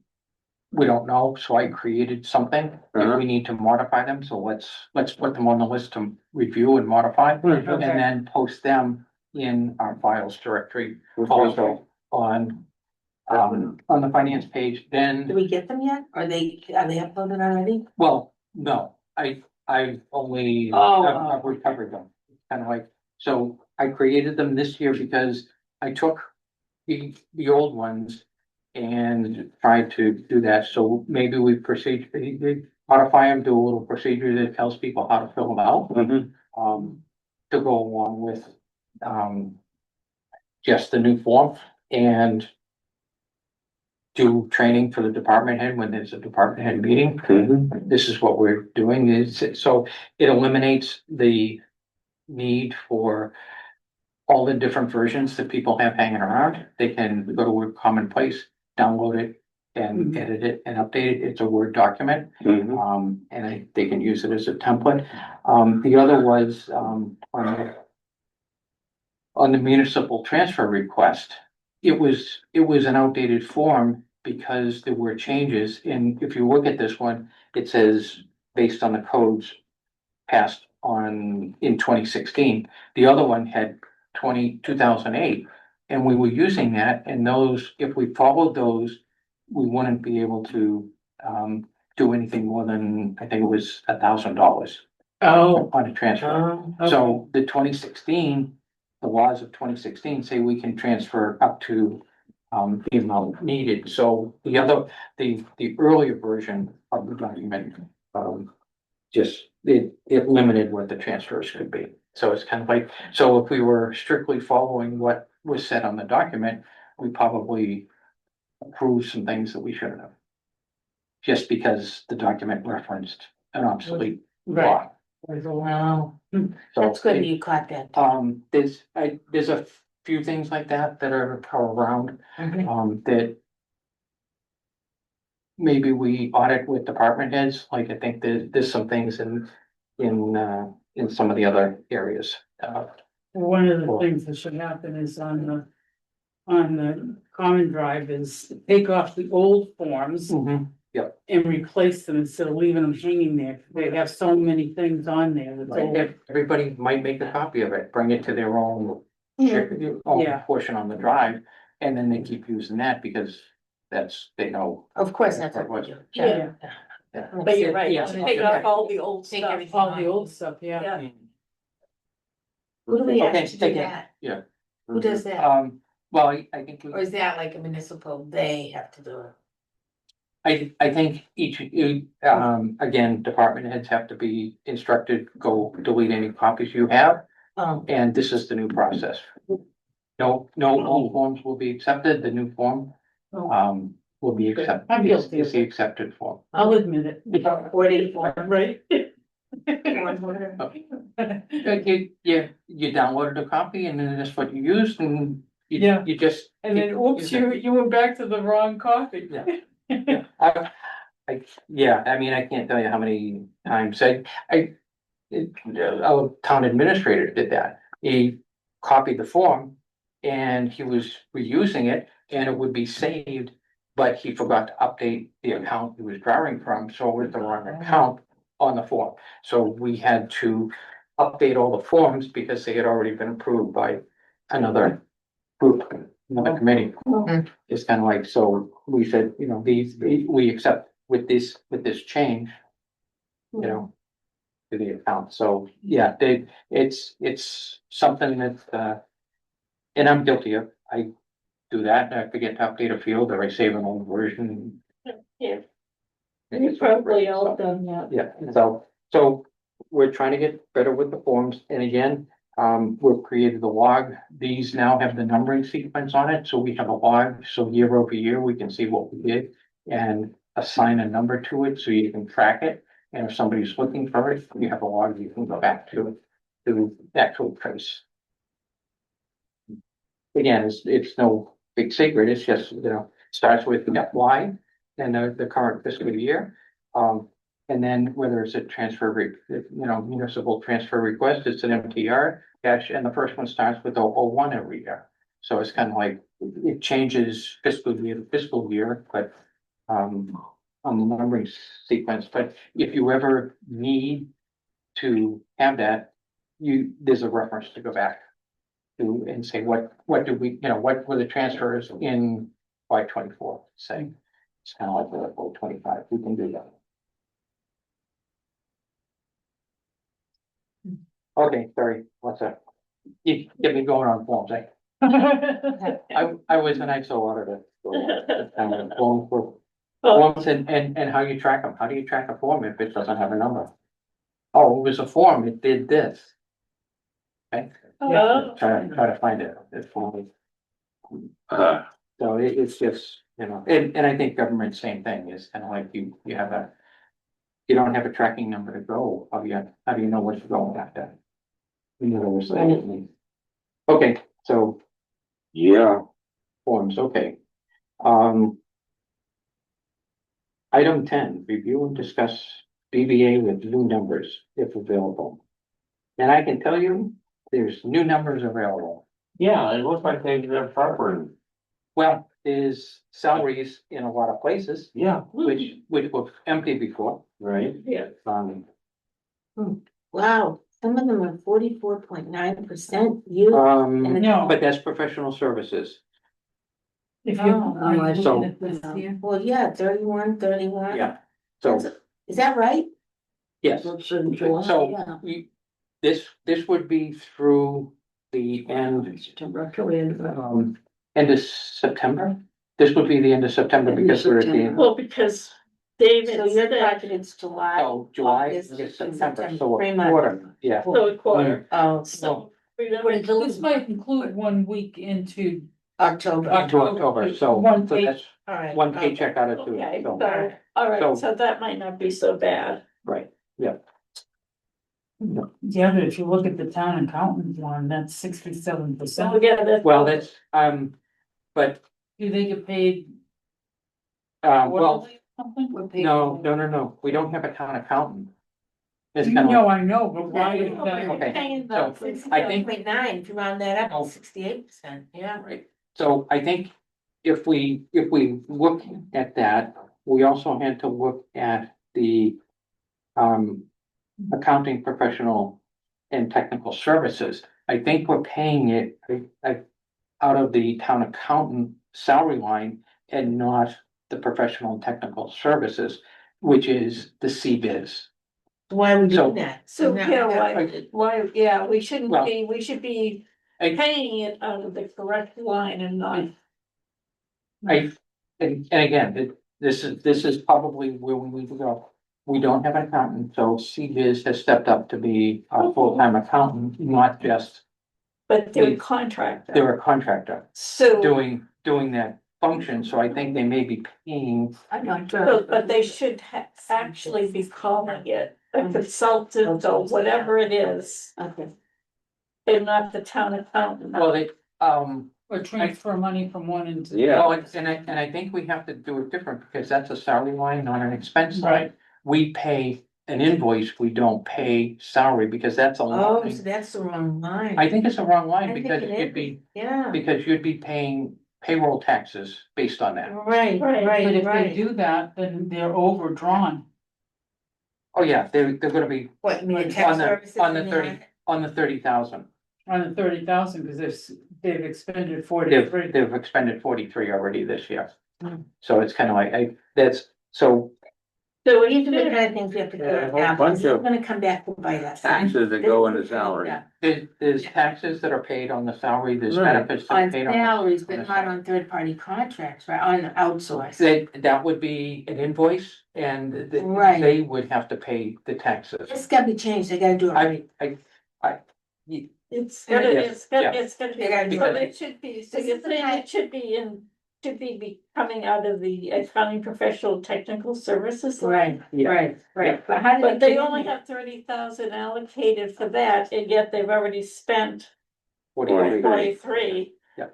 we don't know, so I created something. If we need to modify them, so let's put them on the list to review and modify, and Okay. then post them in our files directory also on the finance page, Did then, we get them yet? Are they uploaded already? well, no, I've only, Oh. I've recovered them. Kind of like, so I created them this year because I took the old ones and tried to do that, so maybe we proceed, modify them, do a little procedure that tells people how to fill them out. Mm-hmm. To go along with, just the new form and do training for the department head when there's a department head meeting. Mm-hmm. This is what we're doing, is, so it eliminates the need for all the different versions that people have hanging around. They can go to a common place, download it and edit it and update it. It's a Word document. Mm-hmm. They can use it as a template. The other was, on the municipal transfer request. It was an outdated form because there were changes, and if you look at this one, it says based on the codes passed in 2016. The other one had 2008, and we were using that, and those, if we followed those, we wouldn't be able to, do anything more than, I think it was $1,000 Oh. on a transfer. So the 2016, the laws of 2016 say we can transfer up to, the amount needed. So the earlier version of the document, just, it limited what the transfers could be. So it's kind of like, so if we were strictly following what was said on the document, we probably approved some things that we shouldn't have. Just because the document referenced an obsolete law. Wow, So that's good it- you caught that. there's a few things like that that are around, Mhm. that maybe we audit with department heads, like I think there's some things in some of the other areas. One of the Cool. things that should happen is on the common drive is take off the old forms Mm-hmm. and replace them instead of leaving them hanging there. They have so many things on there that's old. Everybody might make a copy of it, bring it to their own own Yeah. portion on the drive, and then they keep using that because they know. Of course, that's what we do. Yeah. Yeah. But you're right, Yeah. take off all the old Take stuff. everything. All the old stuff, yeah. Yeah. Who do we have Okay, to do take it. that? Yeah. Who does that? Well, I think. Or is that like a municipal, they have to do it? I think each, again, department heads have to be instructed, go delete any copies you have, and this is the new process. No old forms will be accepted, the new form, will be accepted. I'm guilty of It's the accepted form. I'll admit it. 44. Right? You downloaded a copy and then that's what you used and Yeah. you just. And then, oops, you went back to the wrong copy. Yeah. I mean, I can't tell you how many times our town administrator did that. He copied the form and he was reusing it and it would be saved, but he forgot to update the account he was drawing from, so it was the wrong account on the form. So we had to update all the forms because they had already been approved by another group, another committee. It's kind of like, so we said, we accept with this change, to the account. So, yeah, it's something that, and I'm guilty of. I do that. I forget to update a field or I save an old version. Yeah. You've probably all done that. Yeah, so we're trying to get better with the forms. And again, we've created the log. These now have the numbering sequence on it. So we have a log. So year over year, we can see what we did and assign a number to it so you can track it. And if somebody's looking for it, you have a log you can go back to the actual trace. Again, it's no big secret. It's just, starts with FY and the current fiscal year. And then whether it's a municipal transfer request, it's an MTR cash, and the first one starts with 001 every year. So it's kind of like, it changes fiscal year to fiscal year, but, on the numbering sequence, but if you ever need to have that, there's a reference to go back to and say, what did we, what were the transfers in Y24, say? It's kind of like the 25, we can do that. Okay, sorry, what's that? You get me going on forms, eh? I was an ISO auditor. Forms and how you track them. How do you track a form if it doesn't have a number? Oh, it was a form, it did this. Okay, Oh, try to find it. It's only. So it's just, and I think government, same thing, is kind of like you don't have a tracking number to go, how do you know what you're going after? Okay, so. Yeah. Forms, okay. Item 10, review and discuss BBA with new numbers if available. And I can tell you, there's new numbers available. Yeah, it looks like they're proper. Well, there's salaries in a lot of places, Yeah, which were empty before. right. yeah. Wow, some of them are 44.9%. You, No. But that's professional services. If Oh, so- well, yeah, 31. Yeah, so, Is that right? yes. That's in July. So Yeah. this would be through the end, September, October, and end of September. This would be the end of September End of because we're at the September. end. Well, because David So your said, project is July. Oh, July, August, August, and September, so 3 a months. quarter, yeah. so a quarter, Oh, so. This might include 1 week into October. To October, so One so pay- that's All right. one paycheck out of two, Okay, so, so, all right, So- so that might not be so bad. right, yeah. Yeah, but if you look at the town accountant one, that's So 67%. yeah, that. Well, that's, but, Do they get paid well, quarterly? something? We're paying- No, we don't have a town accountant. It's kind of, No, I know, but why is that? Okay, Paying so about I think- 66.9, if you round that Oh. up, 68%, yeah. right, so I think if we look at that, we also had to look at the accounting professional and technical services. I think we're paying it, out of the town accountant salary line and not the professional and technical services, which is the CBIZ. Why are we So- doing that? So, now yeah, we got- why, yeah, we shouldn't Well- be, we should be I- paying it out of the correct line and not. And again, this is probably where we need to go. We don't have an accountant, so CBIZ has stepped up to be our full-time accountant, not just, But they're We- a contractor, they're a contractor so, doing that function, so I think they may be paying. I'm not so- sure. but they should actually be calling it a consultant or whatever it is, Okay. and not the town accountant. Well, they, Or transfer money from one into. Yeah. well, and I think we have to do it different because that's a salary line, not an expense line. Right. We pay an invoice, we don't pay salary because that's a Oh, line. so that's the wrong line. I think it's a wrong I line think because it you'd is. be, Yeah, because you'd be paying payroll taxes based on that. right, Right, But right, if they right. do that, then they're overdrawn. Oh, yeah, they're gonna be What, you mean the on tech the- services? on the and 30. on the 30,000. On the 30,000, because they've expended 43. They've expended 43 already this year. Hmm. So it's kind of like, so So These are the it kind of things we have to do Yeah, a whole now, because bunch it's of gonna come back to bite us. Taxes that go into salary. Yeah. there's taxes that are paid on the salary, there's Right. benefits that are On paid on. salaries, but on the not on third-party contracts, right, on outsource. That would be an invoice and Right. they would have to pay the taxes. It's gotta be changed, they gotta do it right. it's Yeah, gonna, yes, it's gonna be, They gotta do so it. it should be, so This you're is the saying kind- it should be coming out of the accounting professional technical services line? Right, right, but how did? But it they get in only there? have 30,000 allocated for that, and yet they've already spent 43. Yeah.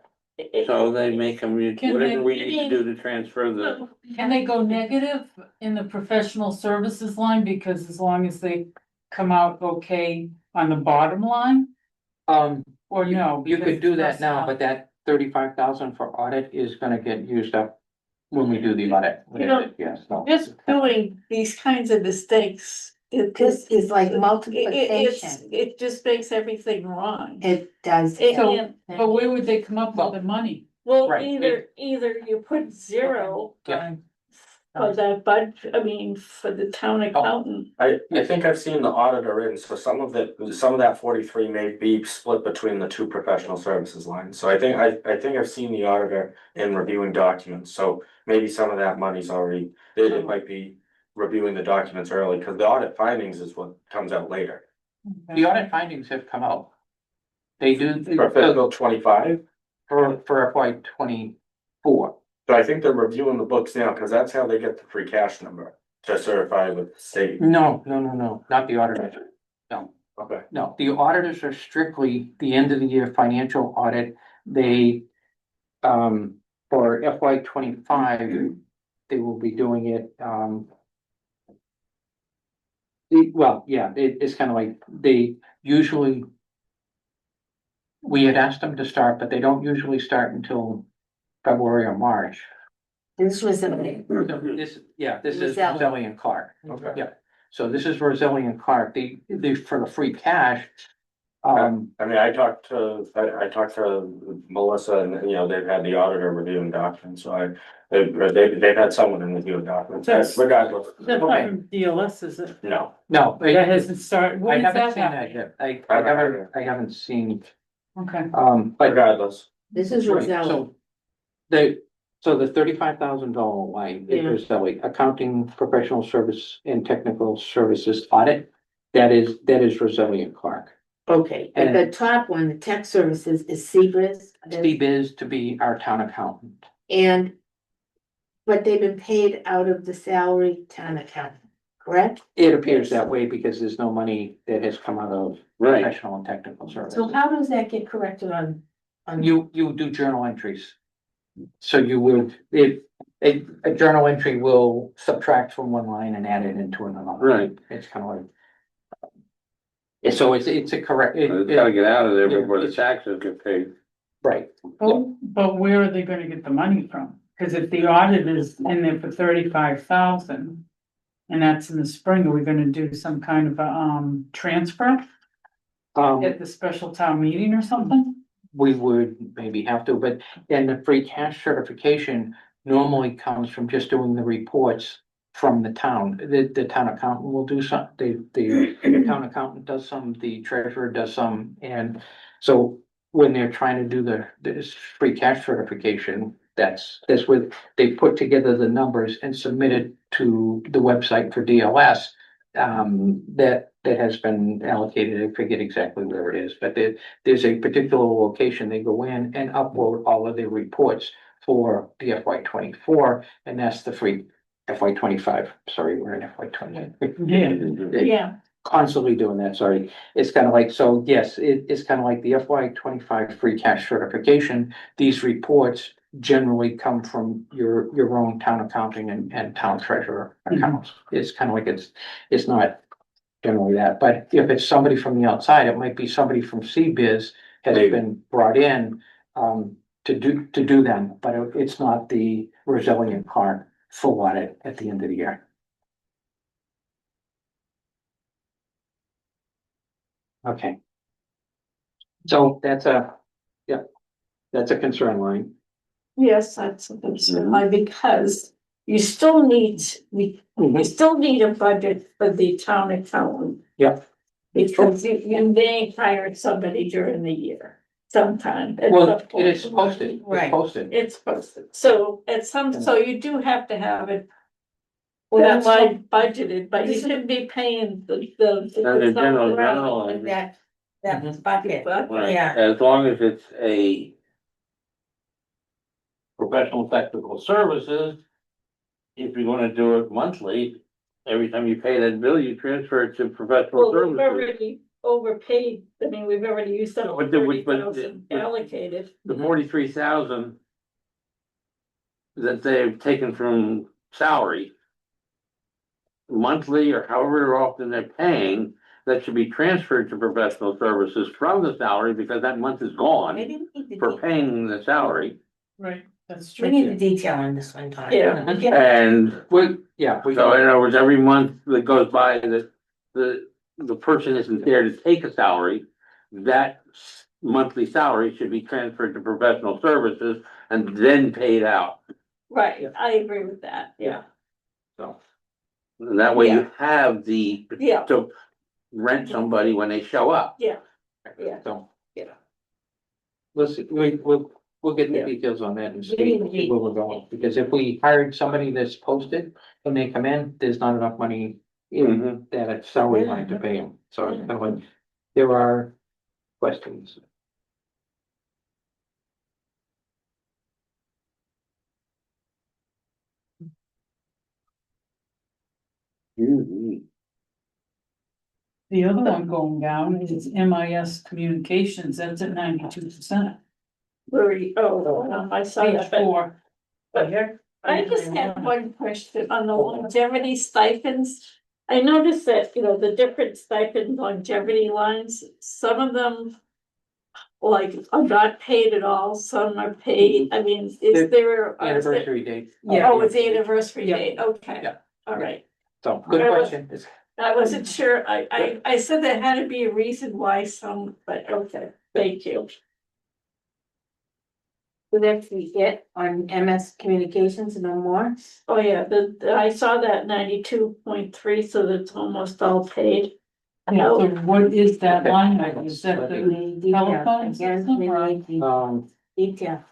So they make them, Can whatever they- we need to do to transfer the, Can they go negative in the professional services line, because as long as they come out okay on the bottom line, or no? You could do that now, Personnel. but that 35,000 for audit is gonna get used up when we do the audit. You know, Yes, no. Just doing these kinds of mistakes, This is like it's, multiplication, it just makes everything wrong. it does. And- But where would they come up with the money? Well, Right. either you put zero Yeah. for that budget, I mean, for the town accountant. I think I've seen the auditor in, so some of that 43 may be split between the two professional services lines. So I think I've seen the auditor in reviewing documents, so maybe some of that money's already, it might be reviewing the documents early, because the audit findings is what comes out later. The audit findings have come out. They do, For fiscal 25, for FY 24. so I think they're reviewing the books now, because that's how they get the free cash number to certify with the state. No, not the auditors. Okay. No, the auditors are strictly the end of the year financial audit. They, for FY 25, they will be doing it, it's kind of like they usually. We had asked them to start, but they don't usually start until February or March. This was a, This is Roselli. Roselli and Clark. Okay. Yeah, so this is Roselli and Clark, they, for the free cash. I mean, I talked to Melissa and, you know, they've had the auditor reviewing documents, so they've had someone in reviewing documents, That's- regardless. That's not from DLS, is it? No, No, That hasn't started, I when is haven't that seen that happening? yet, I haven't seen, Okay, but. regardless. this is Right, Roselli. So the $35,000 line is Yeah. Roselli, accounting, professional service and technical services audit. That is Roselli and Clark. Okay, and And- the top one, the tech services is CBIZ. Steve is to be our town accountant. And, but they've been paid out of the salary town account, correct? It appears that way because there's no money that has come out of right, professional and technical services. So how does that get corrected on? You do journal entries. So you would, a journal entry will subtract from one line and add it into another. Right. It's kind of like. So it's a correct, It's gotta get out of there Yeah, before the it's- taxes get paid. right, But where are they gonna get the money from? Cause if the audit is in there for 35,000. And that's in the spring, are we gonna do some kind of a, transfer at the special town meeting or something? we would maybe have to, but then the free cash certification normally comes from just doing the reports from the town. The town accountant will do some, the town accountant does some, the treasurer does some, and so when they're trying to do this free cash certification, that's what they put together the numbers and submit it to the website for DLS. That has been allocated, I forget exactly where it is, but there's a particular location, they go in and upload all of their reports for the FY 24, and that's the free FY 25, sorry, we're in FY 20. Yeah, Constantly doing that, sorry, it's kind of like, so yes, it's kind of like the FY 25 free cash certification. These reports generally come from your own town accounting and town treasurer accounts. It's kind of like it's not generally that, but if it's somebody from the outside, it might be somebody from CBiz has Maybe. been brought in to do them, but it's not the Resilient Card full audit at the end of the year. Okay. So that's a concern line. yes, that's a concern, line, because you still need, you still need a budget for the town accountant. Yeah. Because you may hire somebody during the year sometime. at Well, some it point. is posted, it's Right. posted. It's posted, so so you do have to have it. Well, That that's line budgeted, but you shouldn't be paying the. the general With that Mhm. bucket, Right, Yeah. as long as it's a professional technical services, if you're gonna do it monthly, every time you pay that bill, you transfer it to professional Well, we've services. already overpaid, I mean, we've already used up But $30,000 allocated. The 43,000 that they've taken from salary monthly or however often they're paying, that should be transferred to professional services from the salary because that month is gone maybe we need for the, paying the salary. Right, that's we need the true. detail on this one, Tom. Yeah. And We so in other words, every month that goes by that the person isn't there to take a salary, that monthly salary should be transferred to professional services and then paid out. Right, I agree with that, yeah, So, And that way you have yeah, to rent somebody when they show up. yeah. so. Yeah. Listen, we'll get the Yeah. details on that and We need to see be- where we're going, because if we hired somebody that's posted, when they come in, there's not enough money in that salary line to pay them, so it's kind of like, there are questions. The other one going down is MIS Communications, that's at 92%. I saw Page that, but 4. I just had one question on the longevity stipends. I noticed that, the different stipend longevity lines, some of them. Like are not paid at all, some are paid, I mean, is there? Anniversary date. Yeah. Oh, it's the anniversary Yeah. date, okay, Yeah. all right. So, good I was- question. It's- I wasn't sure, I said there had to be a reason why some, but okay, thank you. So that's we get on MS Communications, no more. Oh, yeah, I saw that 92.3, so that's almost all paid. Yeah, so what is that Okay. line item? Is that We the, need detail. Telephone Again, system, we or- need the detail. Need detail.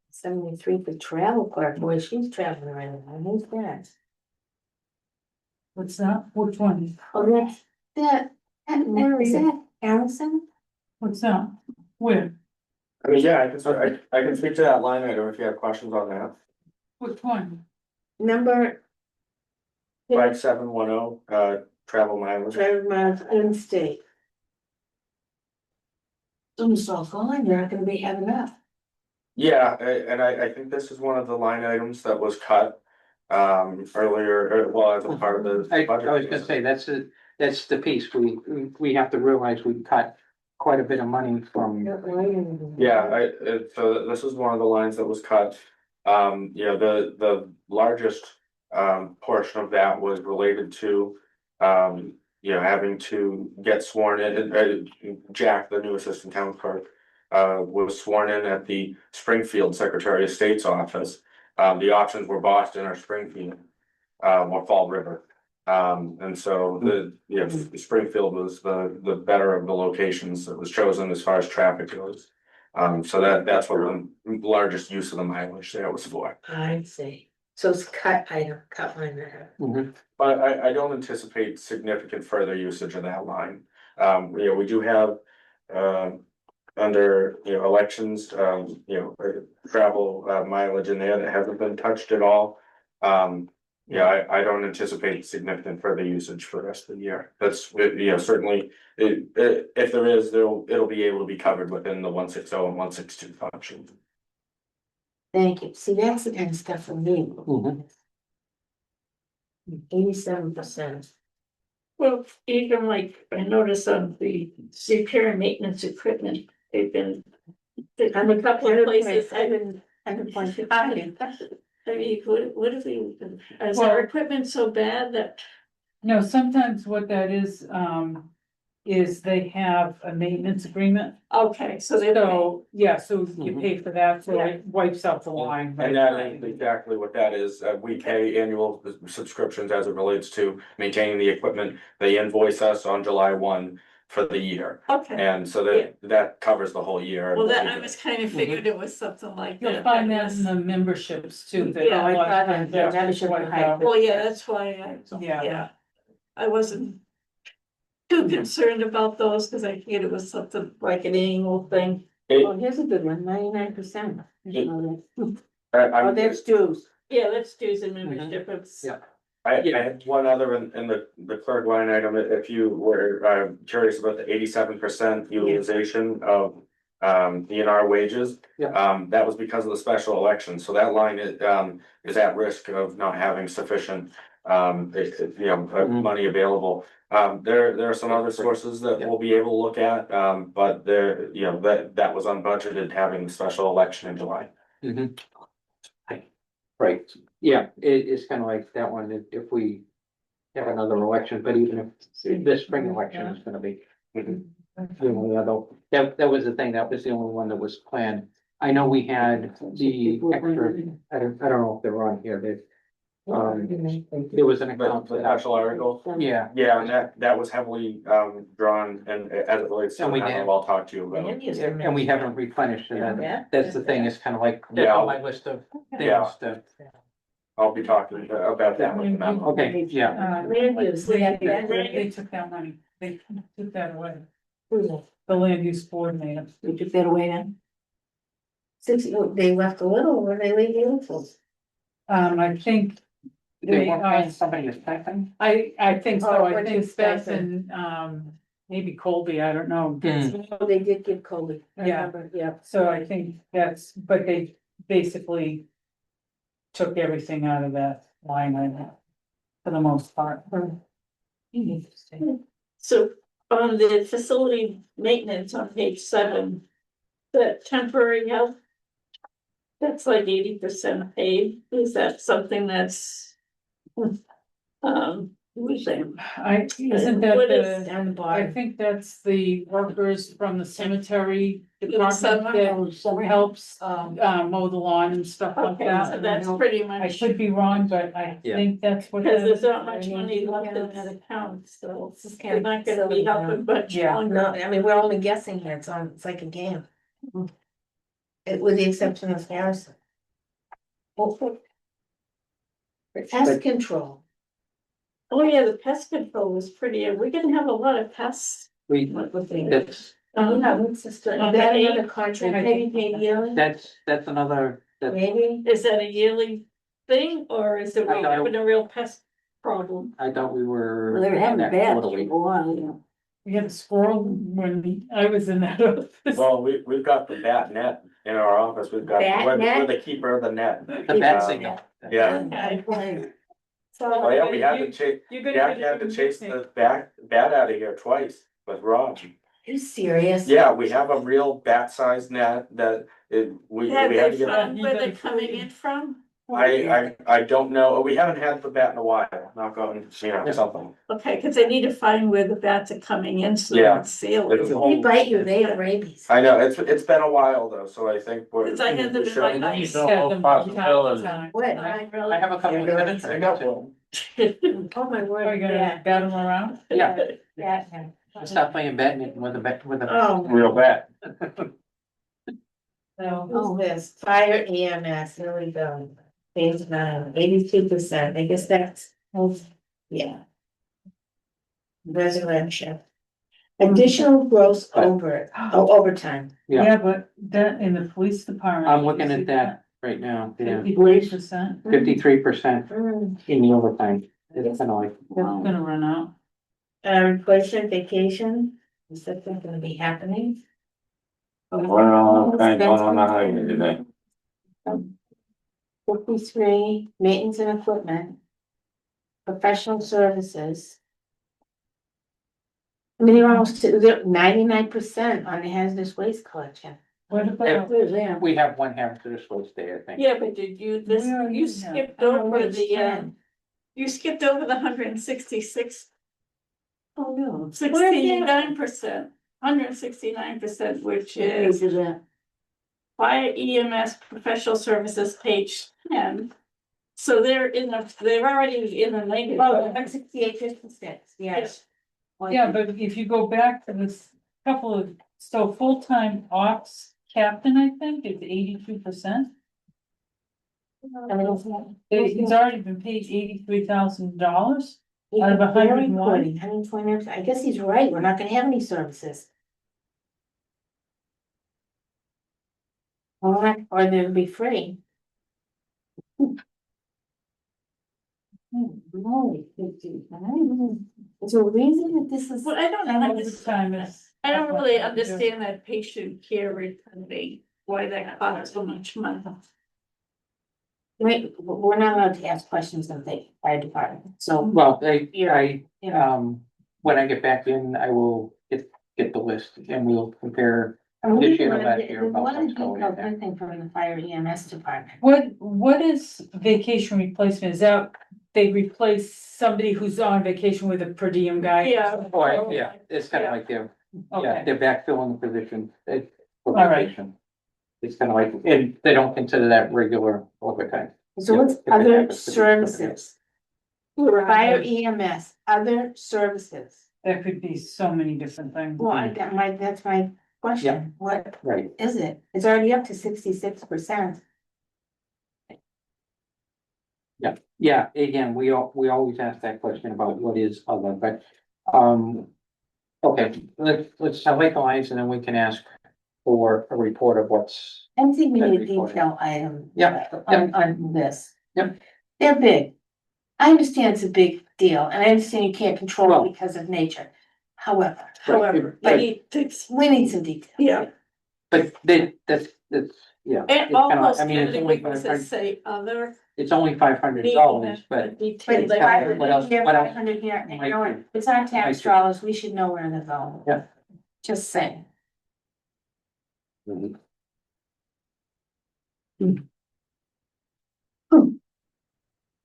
73 for travel clerk, boy, she's traveling around, who's that? what's that? Which one? Oh, that, is that Allison? What's that? Where? I mean, yeah, I can speak to that line item if you have questions on that. Which one? Number, 5710, travel mileage. Driver miles in state. Almost all gone, you're not gonna be having enough. Yeah, and I think this is one of the line items that was cut, earlier, well, as a part of the I budget. was gonna say, that's the piece, we have to realize we cut quite a bit of money from. Yeah, so this is one of the lines that was cut. The largest, portion of that was related to, having to get sworn in, Jack, the new assistant town clerk, was sworn in at the Springfield Secretary of State's office. The options were Boston or Springfield, or Fall River. And so Springfield was the better of the locations that was chosen as far as traffic goes. So that's what the largest use of the mileage there was for. I see, so it's cut item, cut line item. Mhm. But I don't anticipate significant further usage of that line. We do have, under, elections, travel mileage in there that hasn't been touched at all. I don't anticipate significant further usage for the rest of the year. That's, certainly, if there is, it'll be able to be covered within the 160 and 162 function. Thank you, see, that's the kind of stuff for me. Mhm. 87%. Well, even like, I noticed on the repair and maintenance equipment, they've been. On a couple of places, I mean, what do we, is our equipment so bad that? No, sometimes what that is they have a maintenance agreement. Okay, so they So, yeah, so you Mhm. pay for that, so it wipes out the line. And that is exactly what that is. We pay annual subscriptions as it relates to maintaining the equipment. They invoice us on July 1 for the year. Okay, And so that covers the whole year. well, that, I was kind of figured it was something like that. You'll find that in the memberships too. that Yeah, a lot of I thought times that that's membership what, would have- Well, yeah, that's why Yeah. yeah. I wasn't too concerned about those, cause I figured it was something like an annual thing. Oh, here's a good one, 99%. Oh, I'm, there's dues. Yeah, let's do some membership, it's. Yeah. I had one other in the clerk line item, if you were curious about the 87% utilization of DNR wages. Yeah. That was because of the special election, so that line is at risk of not having sufficient money available. There are some other sources that we'll be able to look at, but there, that was unbudgeted, having the special election in July. Mhm. Right, yeah, it's kind of like that one, if we have another election, but even if this spring election is gonna be. The only other, that was the thing, that was the only one that was planned. I know we had the extra, I don't know if they're on here, there was an account The for that. special article. Yeah, Yeah, and that was heavily drawn and as it relates to, And we I did. know I'll talk to you about. and we haven't replenished it, Yeah. that's the thing, it's kind of like, that's Yeah. on my list of Yeah. things to. I'll be talking about that with them. Okay, yeah, Land use, They took that money, they took that away, the land use coordinator. We took that away then? They left a little, where they leave the little? I think they they, weren't paying somebody a stipend. I think so, Oh, I what think is Beth stipend? and, maybe Colby, I don't know. They did give Colby. I Yeah. remember, yeah. So I think that's, but they basically took everything out of that line item for the most part. So on the facility maintenance on page 7, the temporary help. That's like 80% paid, is that something that's? Who's that? Isn't that What is- the, Down the I bottom. think that's the workers from the cemetery Little department summer? that helps, mow the lawn and stuff like Okay, so that. that's pretty I much, could be wrong, but I Yeah. think that's what. because that there's is. not much money left in that account, so This is they're kind of not gonna be helping much Yeah. No, longer. I mean, we're only guessing here, it's like a game. With the exception of Harrison. Pest control. Oh, yeah, the pest control is pretty, we're gonna have a lot of pests. We, that's, Yeah, what's this, is that another contract, maybe paid yearly? that's another, that, Maybe, Is that a yearly thing, or is it I thought it- having a real pest? problem. I thought we were. Well, they were having that bad for quarterly. a while, you know. We had a squirrel when I was in that office. Well, we've got the bat net in our office, we've got, Bat we're net? the keeper of the net. The bat signal. Yeah, Okay. oh yeah, we had to chase, You're we gonna had to get chase a the bat out of here twice with Rob. Are you serious? Yeah, we have a real bat-sized net that we Have had to they get. found You where better they're coming prove in from? I don't know, we haven't had the bat in a while, knock on, something. Okay, cause they need to find where the bats are coming in, so they Yeah. can seal It's- it. They bite you, they have rabies. I know, it's been a while though, so I think we're. 'Cause I had them we in should- my These house. are Have all them from time to possibilities. time. What? I have a couple of minutes. I got one. Oh my Are word, you gonna yeah, bat them around? Yeah, yeah. stop playing badminton with a. Oh, Real bat. No. who's this? Fire EMS, here we go. Page 9, 82%, I guess that's, yeah. Resurrection. Additional gross overtime. Yeah. Yeah, but that in the police department. I'm looking at that right now, yeah, 53%, 53% Mm, in the overtime. It's kind of like, that's gonna run out. Replacement vacation, is that gonna be happening? Well, okay, going on the highway today. 53, maintenance and equipment. Professional services. I mean, they're almost, they're 99% on the hazardous waste collection. What about, Where's that? we have one hazardous waste day, I think. Yeah, but did you, this, Where are you you now? skipped I don't know over which the, 10. you skipped over the 166, Oh, no. 69%, 169%, which Where is is that? fire EMS professional services, page 10. So they're already in the negative. Oh, 168.56, yes. yeah, but if you go back to this couple of, so full-time ops captain, I think, is 82%. I mean, He's already been paid $83,000. Out of Very 101? good, 120, I guess he's right, we're not gonna have any services. Or they'll be free. Holy 59. Is there a reason that this is? Well, I don't And understand. overtime is. I don't really understand that patient care reporting, why that costs so much money. Wait, we're not allowed to ask questions of the fire department, so. Well, Yeah. when I get back in, I will get the list and we'll compare. I mean, This year, we last want year, to- about we want what's to going do in there. everything from the fire EMS department. What is vacation replacement? Is that they replace somebody who's on vacation with a per diem guy? Yeah. Oh, yeah, it's kind of Yeah. like they're, yeah, Okay, they're backfilling the position. For All right. vacation. It's kind of like, and they don't consider that regular overtime. So Yeah, what's if it other happens to be something services? Fire EMS, other services. that could be so many different things. Well, that's my question. What Right, is it? It's already up to 66%. yeah, again, we always ask that question about what is other, but, okay, let's have like lines and then we can ask for a report of what's. I think we need a That'd be fine. detail item. Yeah, On this. Yep. They're big. I understand it's a big deal and I understand you can't control Well- it because of nature. However, However, Right. we need some detail. Yeah. But that's, yeah. And it's all kinda like- those I mean, it's only categories that say other. It's only $500, but But it's Detailed. $500 what else- here, what else $500 here, and you might know be? what? It's our tax Might be. dollars, we should know where they're going. Yeah. Just saying. Mhm.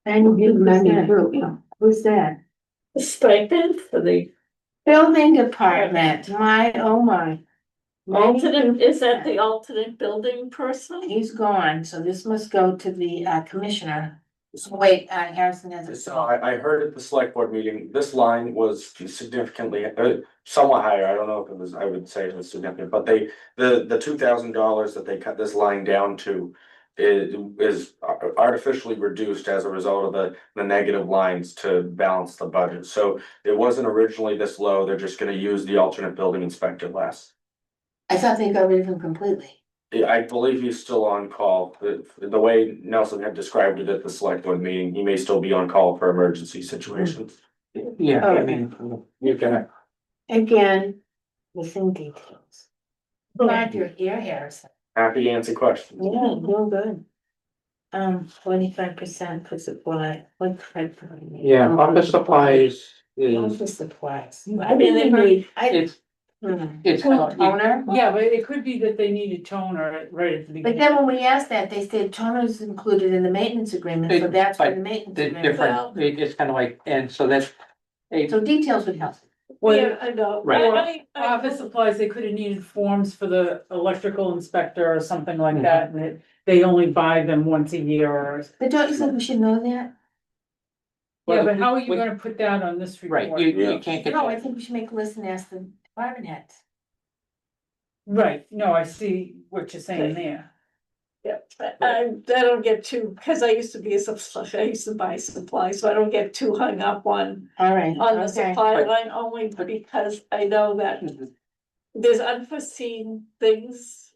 And you give money through, who's that? Stipend for the Building department, my, oh my. alternate, is that the alternate building person? He's gone, so this must go to the commissioner. So wait, Harrison has a. So I heard at the select board meeting, this line was significantly, somewhat higher, I don't know if it was, I would say it was significant, but the $2,000 that they cut this line down to. Is artificially reduced as a result of the negative lines to balance the budget, so it wasn't originally this low, they're just gonna use the alternate building inspector less. I thought they got rid of him completely. I believe he's still on call. The way Nelson had described it at the select board meeting, he may still be on call for emergency situations. Yeah, I mean, you're gonna, Again, missing details. Glad you're here, Harrison. Happy to answer questions. Yeah, real good. 25% for supply, what credit? yeah, office supplies is, Office supplies. I mean, they need, it's, Hmm. it's. Toner? Yeah, but it could be that they need a toner right at the But beginning. then when we asked that, they said toner's included in the maintenance agreement, so that's why the maintenance The agreement. different, it's kind of like, and so that's. So details would help. Yeah, I know. Right. Office supplies, they could have needed forms for the electrical inspector or something like Mhm. that, and they only buy them once a year or. But don't you think we should know that? Yeah, but how are you Well, gonna put that on this report? Right, you can't get. No, I think we should make a list and ask the department heads. Right, no, I see what you're saying there. Yeah, I don't get too, because I used to be a supply, I used to buy supplies, so I don't get too hung up on All right, the okay. supply But- line only because I know that there's unforeseen things.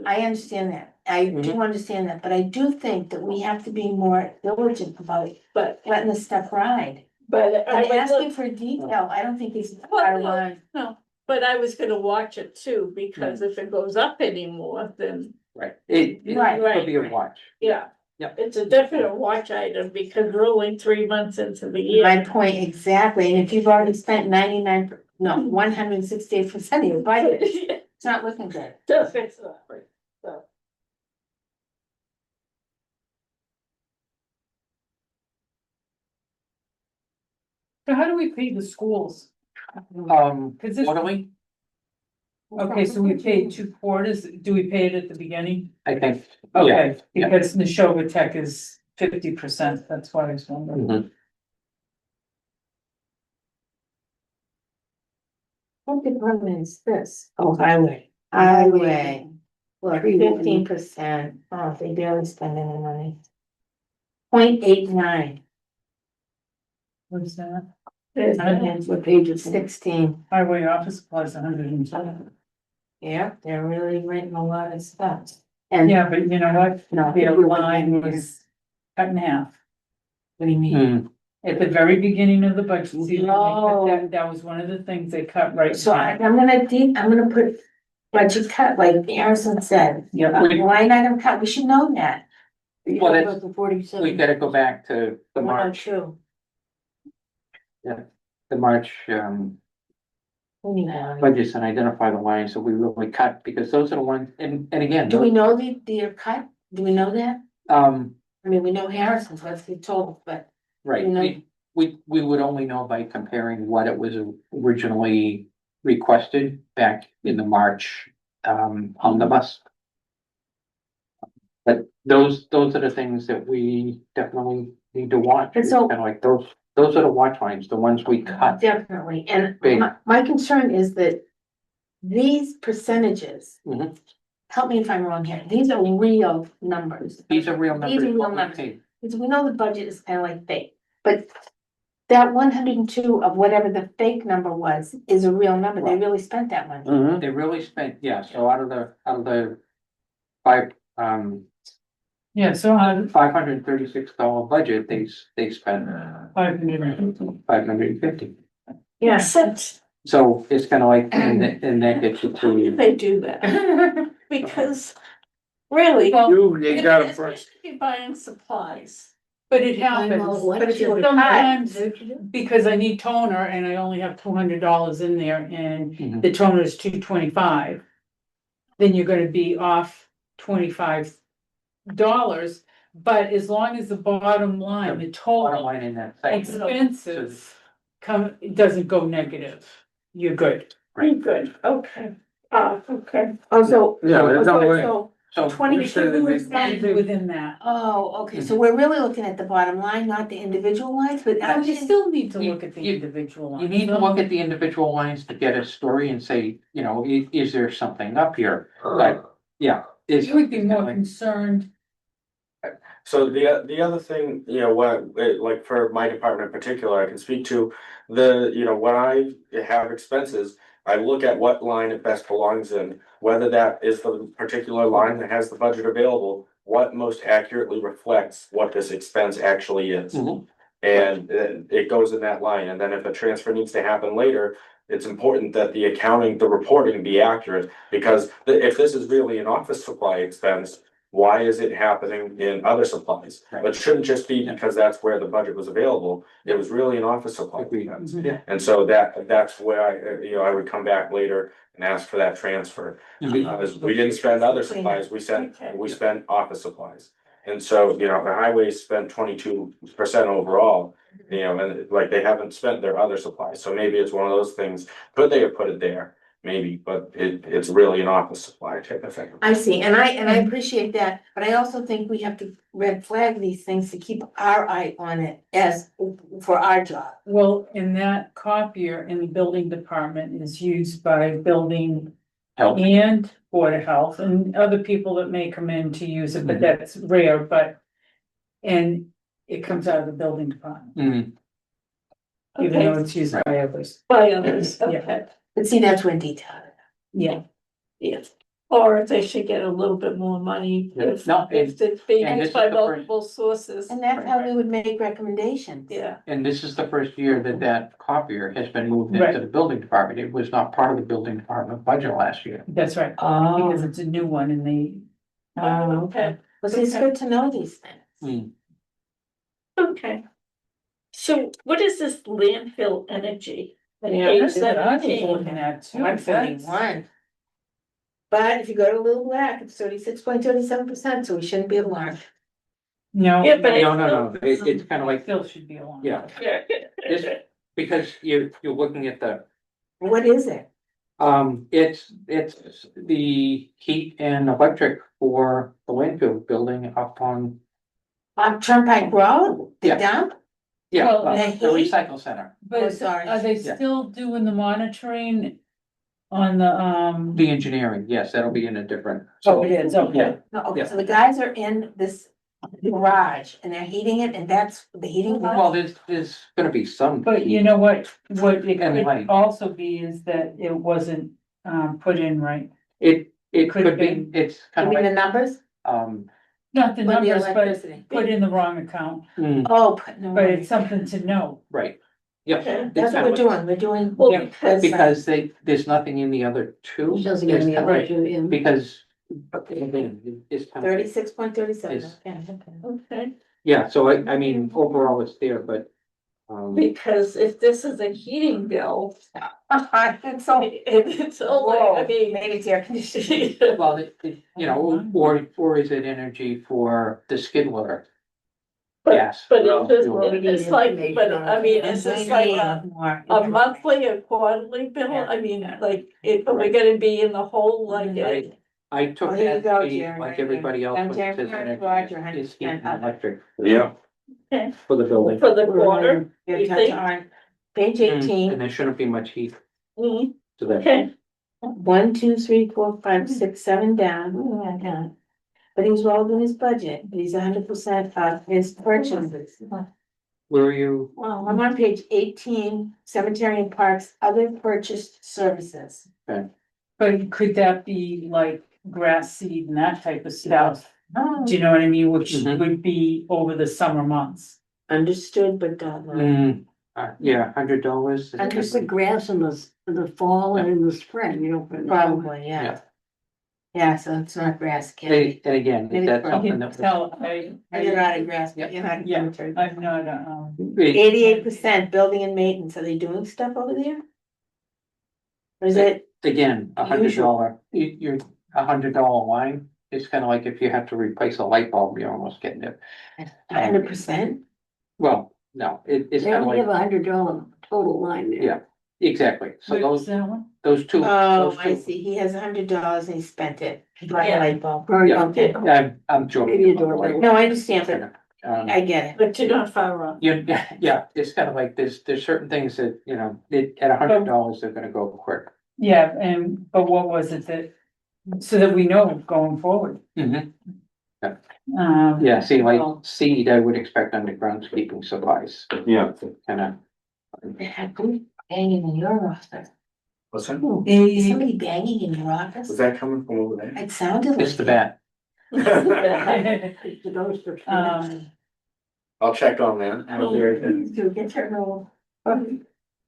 I understand that. I do understand that, but I do think that we have to be more diligent about But, letting this stuff ride. but I And would asking look, for detail, I don't think is Well, our no. line. no, but I was gonna watch it too, because if it goes up anymore, then, Right, it Right, could be a right. watch. yeah. Yep. It's a definite watch item because we're only 3 months into the year. My point exactly, and if you've already spent 168% of your budget, it's not looking good. Just fix that. Right. So. So how do we pay the schools? Cause this, Quarterly, okay, so we paid 2 quarters, do we pay it at the beginning? I think, yeah. Okay, yeah. because Neshoba Tech is 50%, that's why I was wondering. Mhm. What department is this? Oh, highway. Highway. Look, Tree warden. 15%, oh, they barely spend any money. 0.89, What is that? and What page is it? 16, Highway office supplies 107. yeah, they're really writing a lot of stuff. And, Yeah, but you know what? no, The we're line looking here. was cut in half. What do you mean? Mm, At the very beginning of the budget season, they cut No. that was one of the things they cut right. So I'm gonna put budget cut, like Harrison said, Yeah, line item cut, we should know that. Well, that's- About the 47. we gotta go back to the March, 102. the March, Anyway. budgets and identify the lines that we really cut, because those are the ones, and again. Do we know the cut? Do we know that? Um, I mean, we know Harrison's, let's be told, but right, You know- we would only know by comparing what it was originally requested back in the March, omnibus. But those are the things that we definitely need to watch, And so- kind of like those are the watch lines, the ones we cut. definitely, and Big. my concern is that these percentages. Mhm. Help me if I'm wrong here, these are real numbers. These are real These numbers. are real what we numbers. paid. Because we know the budget is kind of like fake, but that 102 of whatever the fake number was is a real number, they really spent that money. Mhm. They really spent, yeah, so out of the five, yeah, so $536 budget, they spent 550. $550. Yeah. Except, So it's kind of like, and that gets you how do to, they do that? Because, really. Well, You gotta If first. you're buying supplies. but it I know happens, what but if you you would- sometimes, What'd you do? because I need toner and I only have $200 in there and Mhm. the toner is $225. Then you're gonna be off $25, but as long as the bottom line, the bottom total line in that segment. expenses it doesn't go negative, you're good. Right. Good, okay, okay. Also, Yeah, but it's not way. so So, 22 is Anything within that. oh, okay, so we're really looking at the bottom line, not the individual lines, but But you still need to You- look at the you- individual lines. you need to look at the individual lines to get a story and say, is there something up here? But, yeah. it's- You would be it's more kinda like- concerned, So the other thing, like for my department in particular, I can speak to when I have expenses, I look at what line it best belongs in, whether that is the particular line that has the budget available, what most accurately reflects what this expense actually is. Mhm. And it goes in that line, and then if a transfer needs to happen later, it's important that the accounting, the reporting be accurate, because if this is really an office supply expense, why is it happening in other supplies? Right. It shouldn't just be because that's where the budget was available, it was really an office supply Agreed. expense. Yeah. And so that's where I would come back later and ask for that transfer. Because we didn't spend other supplies, we spent office supplies. And so, the highways spent 22% overall, and like they haven't spent their other supplies, so maybe it's one of those things, could they have put it there? Maybe, but it's really an office supply type of thing. I see, and I appreciate that, but I also think we have to red flag these things to keep our eye on it as for our job. Well, and that copier in the building department is used by building Help. and Board of Health and other people that may come in to use it, but Mhm. that's rare, and it comes out of the building department, Mm, even though Okay, it's used by others. by others, Yeah. okay, But see, that's when detail. Yeah, yes. Or if they should get a little bit more money Yeah. if, No, if it's being and this used by is the first- multiple sources, And that's how we would make recommendations. yeah. and this is the first year that copier has been moved into Right. the building department. It was not part of the building department budget last year. that's right, Oh, because it's a new one and they, Okay, well, see, it's good to know these things. Mm. okay. So what is this landfill energy? yeah, that's what I was 817. looking at too. One That's- 41. But if you go to Little Black, it's 36.37%, so we shouldn't be alarmed. No. Yeah, but No, it's kind of like, Still should be along. yeah, Yeah. because you're looking at the, What is it? it's the heat and electric for the landfill building up on, On Turnpike Road, the Yeah. dump? yeah, Well, the they- recycle center, Oh, But sorry. are they Yeah. still doing the monitoring on the, the engineering, yes, that'll be in a different. Oh, it is, okay. Yeah. No, okay, Yeah. so the guys are in this garage and they're heating it and that's the heating. Well, there's gonna be some. But you know what it And could light. also be is that it wasn't, put in right. It Could could be, be. it's You kind of mean the like, numbers? Not the Or the numbers, but electricity? put in the wrong account, Oh, but no. but it's something to know. right, yep. Okay. It's That's what kinda we're like- doing, we're doing. Well, Yeah, because, Because there's nothing in the other two. It doesn't give It's me a kinda like- budget in. Because, but again, it's kind of, 36.37, Is- okay, okay. okay, yeah, so I mean, overall it's there, but. because if this is a heating bill, It's so. it's only, I mean. Maybe it's air conditioning. Well, or is it energy for the skid loader? But- Yes. But No, it's just, fuel. it's like, but I mean, is this like a monthly, a quarterly bill? Yeah. I mean, like, are we gonna be in the hole like it? I took Oh, here you that, go, sheet, Jerry, like right there. everybody else. Down which Jerry, says Roger, energy is heat 100% and up. electric Yeah. for the building. For the quarter? Yeah, You touch think? on page And 18, there shouldn't be much heat Mhm. to that. Okay, 1, 2, 3, 4, 5, 6, 7 down. Oh, I got it. But he's rolled in his budget, but he's 100% of his purchases. Where are you? Well, I'm on page 18, cemetery and parks, other purchased services. But could that be like grass seed and that type of stuff? Oh, Do you know what I mean? Which Mhm. would be over the summer months. understood, but don't know. Yeah, $100. And Just the grass in the fall and in the spring, you know. but- Probably, Yeah. yeah. Yeah, so it's not grass, candy. And again, Maybe is that it's I something can that was? tell, You're not a grass, but you're not a Yeah. cemetery. I'm not, 88% building and maintenance, are they doing stuff over there? Or is it, Again, $100, you're $100 line, it's kind of like if you have to replace a light bulb, you're almost getting it. 100%? Well, no, it's They kind of only have like, $100 total line there. Yeah. exactly, so what's those, that one? those two. Oh, those I two- see, he has $100 and he spent it, he bought a Yeah. light bulb. Or, Yeah. okay. I'm joking. Maybe a doorbell. No, I understand, but Um, I get it. but you're not far wrong. yeah, it's kind of like, there's certain things that, at $100, they're gonna go quick. Yeah, but what was it that, so that we know going forward? Mhm. Yeah, See, like Well- seed, I would expect under groundskeeping supplies, Yeah. kind of. Hanging in your roster. What's that? Is somebody banging in your office? Was that coming from over there? It sounded like. It's the bat. The ghost of. I'll check on that. Please do, get your roll.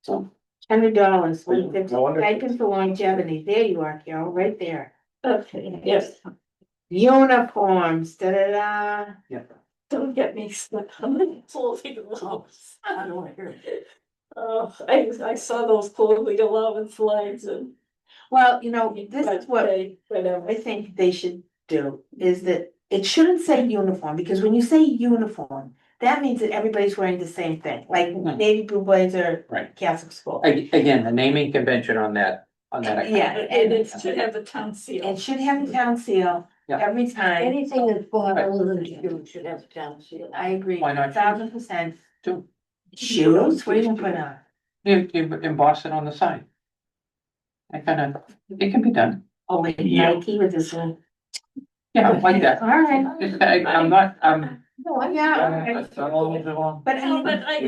So, $100, 150, No wonder- stipend for longevity, there you are, Carol, right there. Okay, yes, Uniforms, da-da-da. don't get me stuck on the clothing allowance. I don't wanna hear it. I saw those clothing allowance lines and. Well, you know, this is what Whatever. I think they should do, is that it shouldn't say uniform, because when you say uniform, that means that everybody's wearing the same thing, like navy blue blazer, Right. Catholic school. Again, the naming convention on that. Yeah, And it should have the town seal. it should have the town seal Yeah. every time. Anything that's bought other than shoes should have a town seal. I agree, Why not? 1000%. Too. Shoes, what are you gonna put on? You emboss it on the side. It can be done. Oh, wait, Nike with this one. Yeah, like that. All right. I'm not, No, Yeah, But I but I No, mean, but I.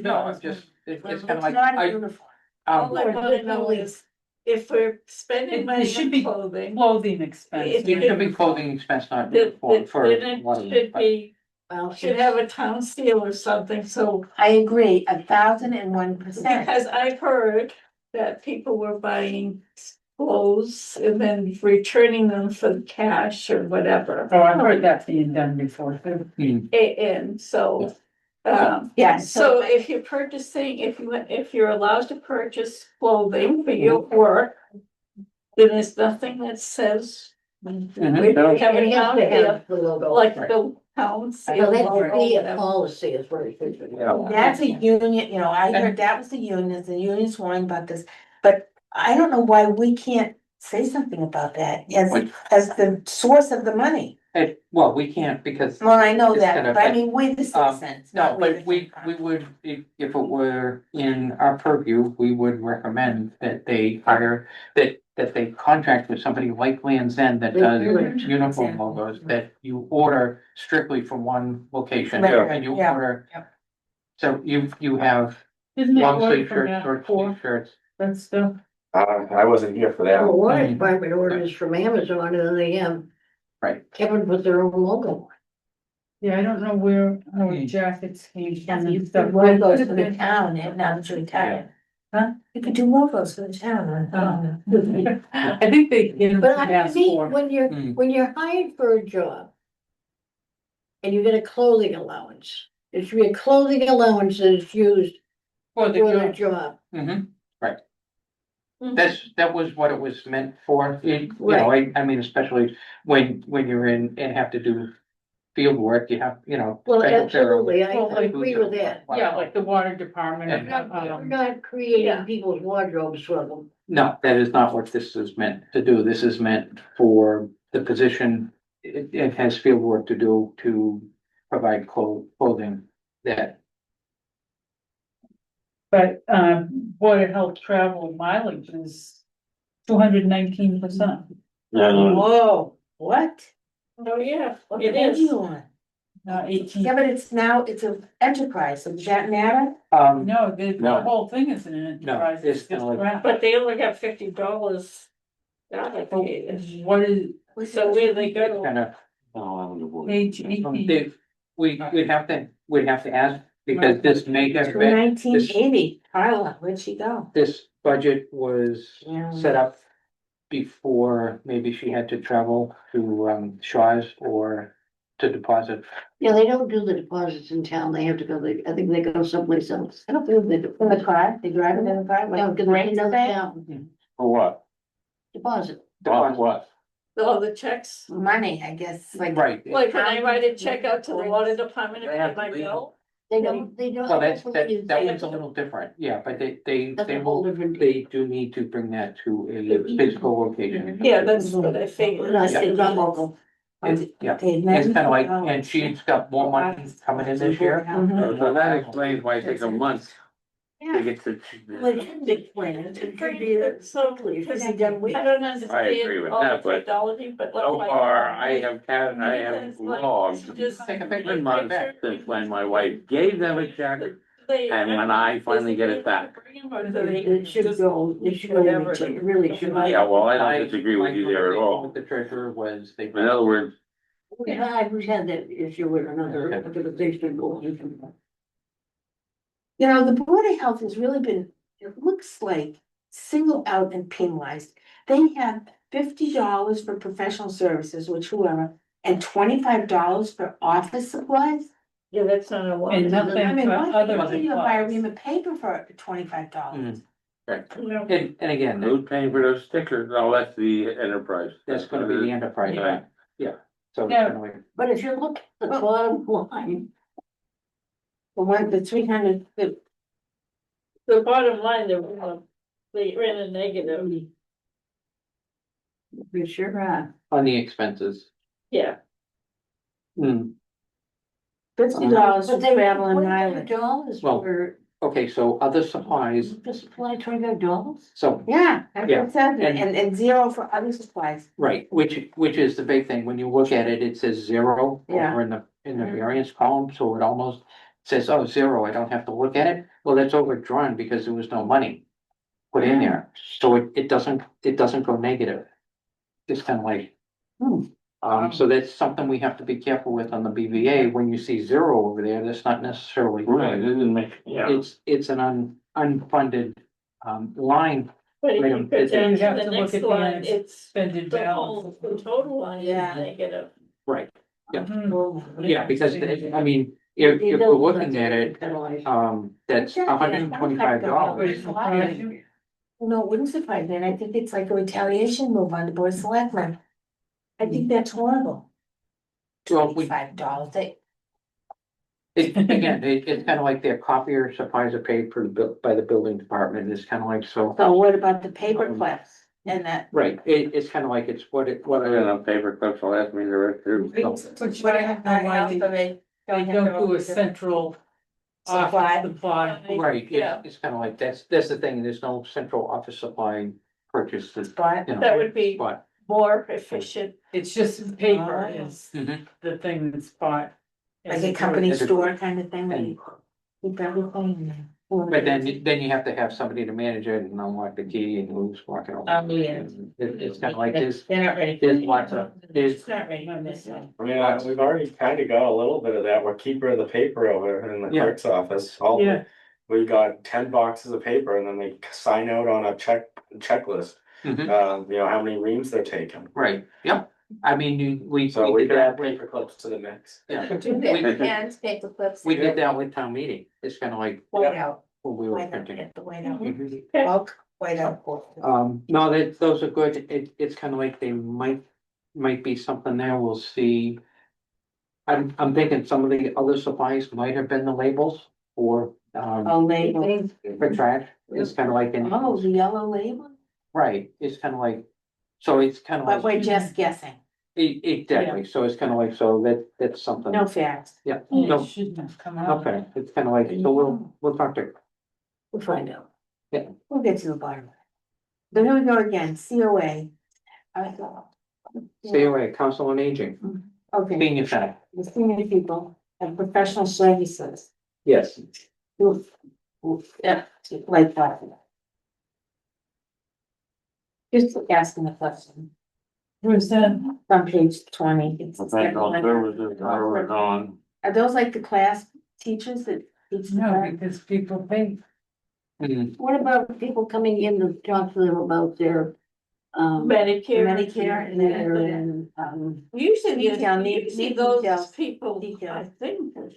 No, it's just, it's it's kind of like, not a I, uniform. All I um, wanna know is, if we're spending It money should on be clothing. Clothing expense. It- it should be clothing expense, not Then for it one of them. should but- be, Well, should have a town seal or something, so. I agree, 1001%. Because I heard that people were buying clothes and then returning them for cash or whatever. Oh, I've heard that being done before. And so, Yeah, so if you're purchasing, if you're allowed to purchase clothing for your work, then there's nothing that says. Mhm. We have It a has town to seal, have the logo. like the town seal. So that or should be a whatever. policy is what it should be. Yeah. That's a union, you know, I heard that was the union's whining about this, but I don't know why we can't say something about that as the source of the money. Well, we can't because, Well, I know It's that, gonna but I affect- mean, we the citizens, no, not we the. but we would, if it were in our purview, we would recommend that they hire, that they contract with somebody like Land's End that does uniform Exactly. logos, that you order strictly from one location. Right, And you yeah, order. yep. So you have Isn't it long ordered sleeve from shirts, that short for sleeve shirts. that stuff? I wasn't here for that. Well, water Mhm. department orders from Amazon and they have. Right. Kevin put their own logo. Yeah, I don't know where our Hmm. jackets came Yeah, from you and stuff. could Well, it logos could for have the been- town, and now that you're retired. Huh? You could do logos for the town. I think they get them But from I Mass think for. Hmm. when you're hired for a job. And you get a clothing allowance, it should be a clothing allowance that is used For for the job. Mhm, right. Mhm. That was what it was meant for, I mean, especially when you're in and have to do field work, you have, Well, special pair of- absolutely, I Well, agree with that. Yeah, like the water department. We're not creating Yeah. people's wardrobes for them. No, that is not what this is meant to do. This is meant for the position. It has field work to do to provide clothing that, But, Board of Health travel mileage is 219%. Whoa, what? Oh, yeah, What it page is. you on? 18, Yeah, but it's an enterprise, so does that matter? no, the No. whole thing is an enterprise, it's it's just kinda like- crap. But they only got $50 allocated. What is So where they go, kind of, page 18? we'd have to ask, because this may have been, 1980, Carla, where'd she go? this budget was Yeah. set up before maybe she had to travel to Shaw's or to deposit. Yeah, they don't do the deposits in town, they have to go, I think they go someplace else. I don't think they In the deposit. car, they drive it in the car, Yeah, like because great they know thing? town, For what? deposit. What? all the checks, Money, I guess, like. Right, like when I write a check out to the water department and They pay have my to leave. bill. They don't. well, that They- one's a little different, yeah, but they That's a whole will, different. they do need to bring that to a physical location. Yeah, that's what I figured. Not, it's not local. Yeah, it's kind of like, and she's got more money coming in this year. Mhm. So that explains why it takes a month to Yeah. get to. Well, it shouldn't explain it, it could be that. So, Because he done with. I don't I agree understand with all the that, but technology, but. So far, I have logged Just Take a picture. 1 month since when my wife gave them a check, And when I finally get it back. It should go, it really should. Yeah, well, I don't disagree with you there at My all. conversation with the treasurer was they. In other words, I've had that issue with another organization. You know, the Board of Health has really been, it looks like singled out and penalized. They have $50 for professional services, which whoever, and $25 for office supplies. Yeah, that's not a lot. And nothing I mean, for why other can't you buy a supplies. ream of paper for $25? And again, who's paying for those stickers? Oh, that's the enterprise. that's gonna be the enterprise, Yeah. right? Yeah, so it's Yeah. kind of like, But if you look at the bottom line, The 300, the bottom line, they ran a negative. We sure are. on the expenses. Yeah. Hmm, $50 for But they travel and $25 mileage. Well, for, okay, so other supplies, just apply $25? so, Yeah, that's what Yeah, it says, and- and zero for other supplies. right, which is the big thing, when you look at it, it says zero Yeah. over in the variance column, so it almost says, oh, zero, I don't have to look at it, well, that's overdrawn because there was no money put in there, so it doesn't go negative. It's kind of like. So that's something we have to be careful with on the BVA, when you see zero over there, that's not necessarily. Right, it didn't make, yeah. It's an unfunded, line. But if Wait a you minute, go it's- down You to have the to look next at the line, it's Expended the balance. total line Yeah. is negative. Right, yeah, Mhm. yeah, because, I mean, if we're looking at it, that's $125. No, it wouldn't surprise me, and I think it's like a retaliation move on the Board of Selectmen. I think that's horrible. Well, we, $25, again, it's kind of like their copier supplies are paid for by the building department, it's kind of like, so. So what about the paper clips and that? Right, it's kind of like, it's what I got enough paper clips, I'll ask me to read through. Which I have no idea. They don't do a central Supply. office supply. Right, Yeah. it's kind of like, that's the thing, there's no central office supply purchase that, But you know. That would be But, more efficient. It's just paper Oh. is Mhm. the thing that's bought. like a company As a- store kind of thing, where and, you keep everything. but then you have to have somebody to manage it and unlock the key and who's walking over. Oh, yeah. And it's kind of like this, They're not ready. there's lots of, there's, It's not ready on this one. I mean, we've already kind of got a little bit of that. We're keeper of the paper over in the Yeah. clerk's office. Yeah. We got 10 boxes of paper and then they sign out on a checklist. Mhm. You know, how many reams they're taking. right, yep, I mean, we So we did could add that with, paper clips to the mix. yeah, Pens, paper clips. we did that with town meeting, it's kind of like White out, what we were white out, printing. get the white out, Mhm. bulk, white out. No, those are good, it's kind of like they might be something there, we'll see. I'm thinking some of the other supplies might have been the labels or, Oh, label, for trash, it's kind of like, oh, the yellow label, right, it's kind of like, so it's kind of but like, we're just guessing, exactly, so it's kind of like, so that's something. no facts. Yeah, It no, shouldn't have come out. okay, it's kind of like, so we'll talk to, We'll find out. We'll get to the bottom. So here we go again, COA. COA, Council on Aging, Okay, senior center, the senior people and professional services. yes. Yeah, like that. Just asking the question, Where's that? on page 20. it's- Professional services are gone. Are those like the class teachers that teach the No, class? because people pay. Mhm. What about people coming in to talk to them about their, Medicare. Medicare and their, then, Usually, Detail, usually need those details. people, Details. I think, like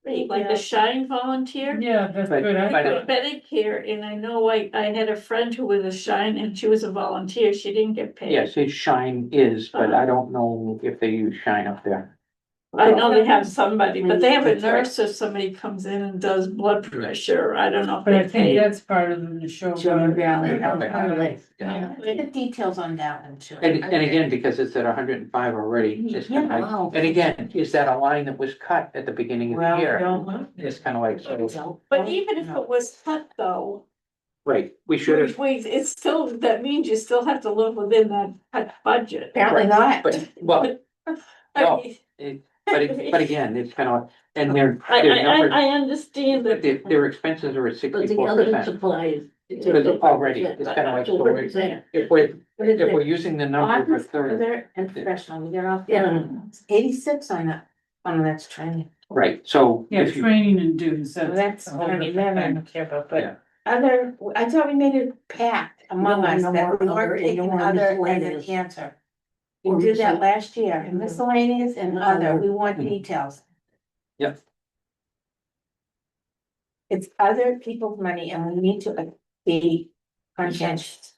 the Details. Shine volunteer. Yeah, that's But- good. but- For Medicare, and I know I had a friend who was a Shine and she was a volunteer, she didn't get paid. Yes, his Shine is, but I don't know if they use Shine up there. I know they have somebody, but they have a That's right. nurse or somebody comes in and does blood pressure, I don't know if But I they think pay. that's part of the Neshoba. Sugar Valley. Okay. Yeah, the details on that one too. And again, because it's at 105 already, it's kind of like, Wow. and again, is that a line that was cut at the beginning of the Well, year? don't. It's kind of like, so, But even if it was cut though, right, we should have, it's still, that means you still have to live within that cut budget. Apparently not. but, well, I no. mean, it, but again, it's kind of, and their I numbers, understand that. their expenses are at But the 64%. other supplies. Already, it's kind of like, So so what is that? if we're, What is if we're it? using the number for Office, 30, other, and professional, we get off. Yeah. 86 on that, that's training. right, so Yeah, if you, training and dues, So that's that's a whole gonna be different thing. 11. Yeah, but, Yeah. Other, I thought we made a pact among No, us no that more we other, weren't and no taking more other as an miscellaneous. answer. Or We did that miscel- last year, and miscellaneous and other, we want Mhm. details. Yep. It's other people's money and we need to be conscientious.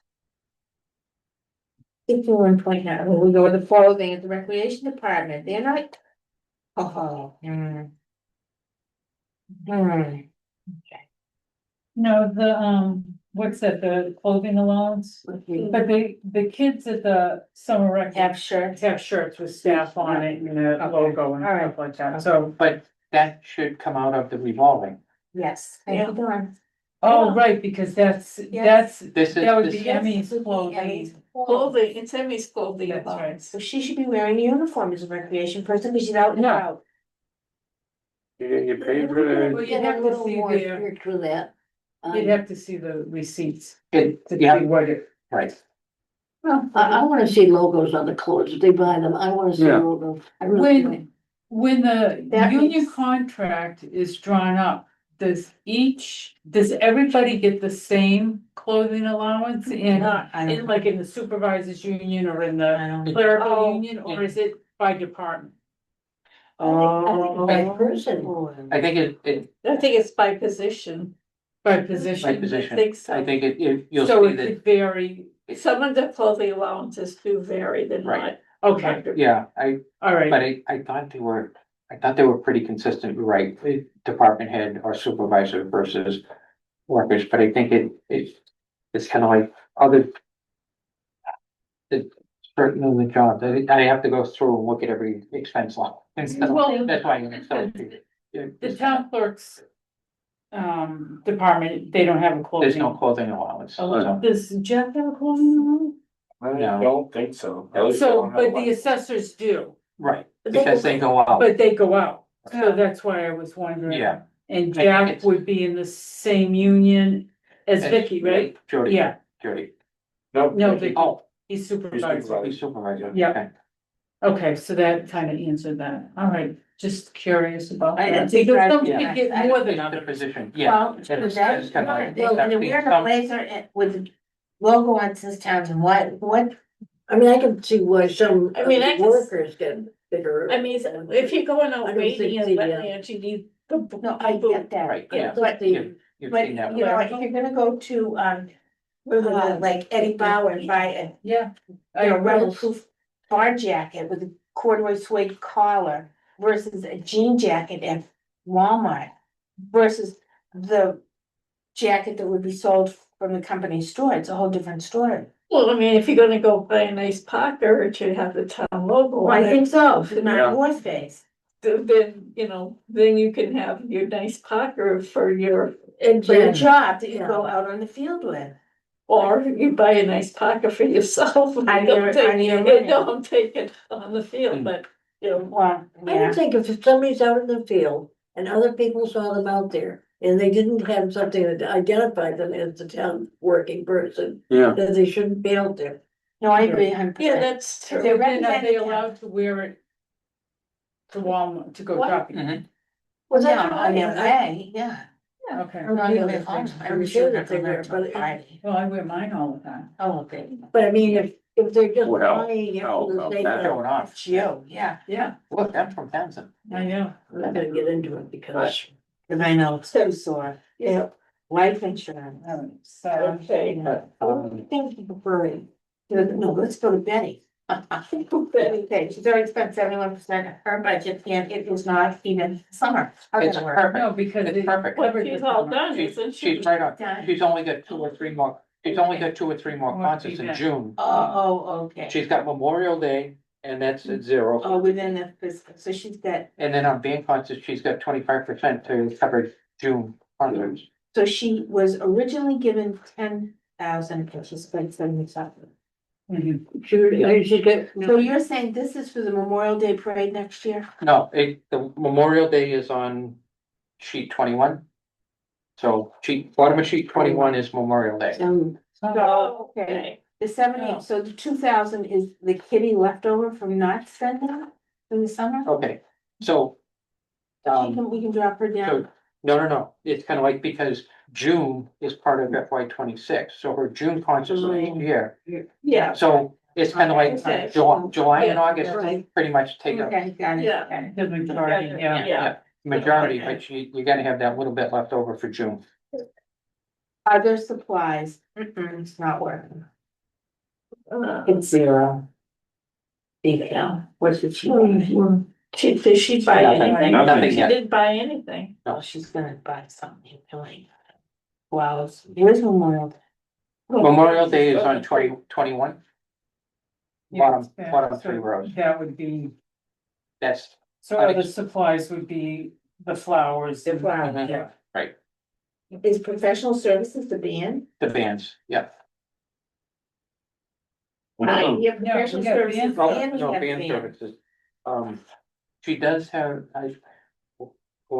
51.9, we go with the following at the recreation department, they're not. Oh. no, what's that, the clothing allowance? But the kids at the summer rec Have shirts. have shirts with staff on it and a Okay, logo and all right. stuff like that, so. but that should come out of the revolving. Yes, thank you, Dawn. Oh, right, because that's, Yes. This is, that would this- be Emmy's Yes, clothing. Emmy's Clothing, it's Emmy's clothing That's right. allowance. So she should be wearing a uniform as a recreation person, because she's out and Yeah. about. You paid for Well, the, you'd have to little see more their- strict with that. You'd have to see the receipts it, to yeah, see what it. right, Well, I wanna see logos on the clothes, if they buy them, I wanna see Yeah. logos. I really do. When the That union makes- contract is drawn up, does everybody get the same clothing allowance in, I don't- like in the supervisors union or in the I don't- clerical Oh, union, or is it by department? I think by person. I think it, I think it's by position. By by position? I position, think so. I think you'll So see it that, could vary, Some of the clothing allowances do vary, they're Right. not. okay, yeah, all right. but I thought they were pretty consistent, right, department head or supervisor versus workers, but I think it's kind of like other. It's certain of the job, I have to go through and look at every expense line, and stuff. Well, That's why I'm so. The town clerk's department, they don't have a clothing. There's no clothing allowance, Oh, so, does Jeff have a clothing allowance? I No. don't think so. At least I So, don't have but one. the assessors do, right, But they because go- they go out, but they go out, so Yeah. that's why I was wondering. yeah. And think Jack it's- would be in the same union as Vicky, right? Jody. Yeah, Jody, Nope. no, Vicky. Vicky, oh, he's supervisor. supervisor. he's supervisor. Yeah. Okay. Okay, so that kind of answered that, all right, just curious about I that, think because I- some yeah, get I- more It's than the others. position, yeah. Well, It's- that's it's kinda fine. like- Well, and they're wearing a some- blazer with the logo on says Townsend, what? I mean, I can see why some I mean, I can s- workers get bigger. I mean, if you're going I out don't wading in think the, wetlands, you need the. No, I get that. Right, I yeah, don't think the- you've But, seen that. you know, if you're gonna go to, like Eddie Bauer and buy Yeah. a weatherproof bar jacket with a corduroy suede collar versus a jean jacket at Walmart versus the jacket that would be sold from the company store, it's a whole different story. Well, I mean, if you're gonna go buy a nice Parker, it should have the town logo Well, I on it. think so, not Yeah. North Face. Then, then you can have your nice Parker for your, And For your then, job that you Yeah. go out on the field with. or you buy a nice Parker for yourself. and On don't your- take- on your and money. don't take it on the field, Mm. but, Well, I yeah, would think if somebody's out in the field and other people saw them out there and they didn't have something that identified them as the town working person, yeah, that they shouldn't be out there. no, I agree 100%. yeah, that's true. They're Then are they representing- allowed to wear it to Walmart, to go What? shopping? Mhm. Well, that's no, what on their I- way, yeah. Okay, I'm not gonna let them- I'm sure that they were, but it- well, I wear mine all the time. Oh, okay. But I mean, if they're just Well, buying it how for the about sake that? of, Showing off. It's you, yeah. Yeah, Look, I'm from Townsend. I know. I'm not gonna get into it because. Cause I know, it's so sore. Yeah. Life insurance. All right, so, Okay. Thank you for it. No, let's go to Betty. Okay, she's already spent 71% of her budget and it was not even summer. How's It's that work? perfect. no, because It's it perfect. What covered she's the all summer. done, isn't she? She's right on, Done. she's only got 2 or 3 more, she's only got 2 or 3 more More concerts in events. June. Oh, okay. She's got Memorial Day, and that's at 0. Oh, within the fiscal, so she's got, And then on band concerts, she's got 25% to cover June concerts. so she was originally given 10,000 and she spent 77. Mhm. Should get. So you're saying this is for the Memorial Day parade next year? No, the Memorial Day is on sheet 21. So bottom of sheet 21 is Memorial Day. Oh, okay. The 70, so the 2,000 is the kitty leftover from not spending in the summer? Okay, so. We can drop her So, down. no, it's kind of like because June is part of FY 26, so her June concerts are next year. Yeah, So it's kind of like Okay. July and Yeah, August right. pretty much take up Okay, got it, Yeah. got it. The majority, yeah. yeah. majority, Okay. but you gotta have that little bit left over for June. Other supplies, it's not working. Uh, It's zero. Yeah, what's the cheap? Did she buy Nothing. anything? Nothing She yet. didn't buy anything. Oh, she's gonna buy something, like. Wow, where's Memorial Day? Memorial Day is on 21. Yeah, Bottom so three rows. That would be, That's, so other supplies would be the flowers. The flowers, Mhm. Yeah. right, Is professional services the band? the bands, yeah. Yeah, Yeah, professional we got services. band. Oh, and we no, have band band. services. She does have, who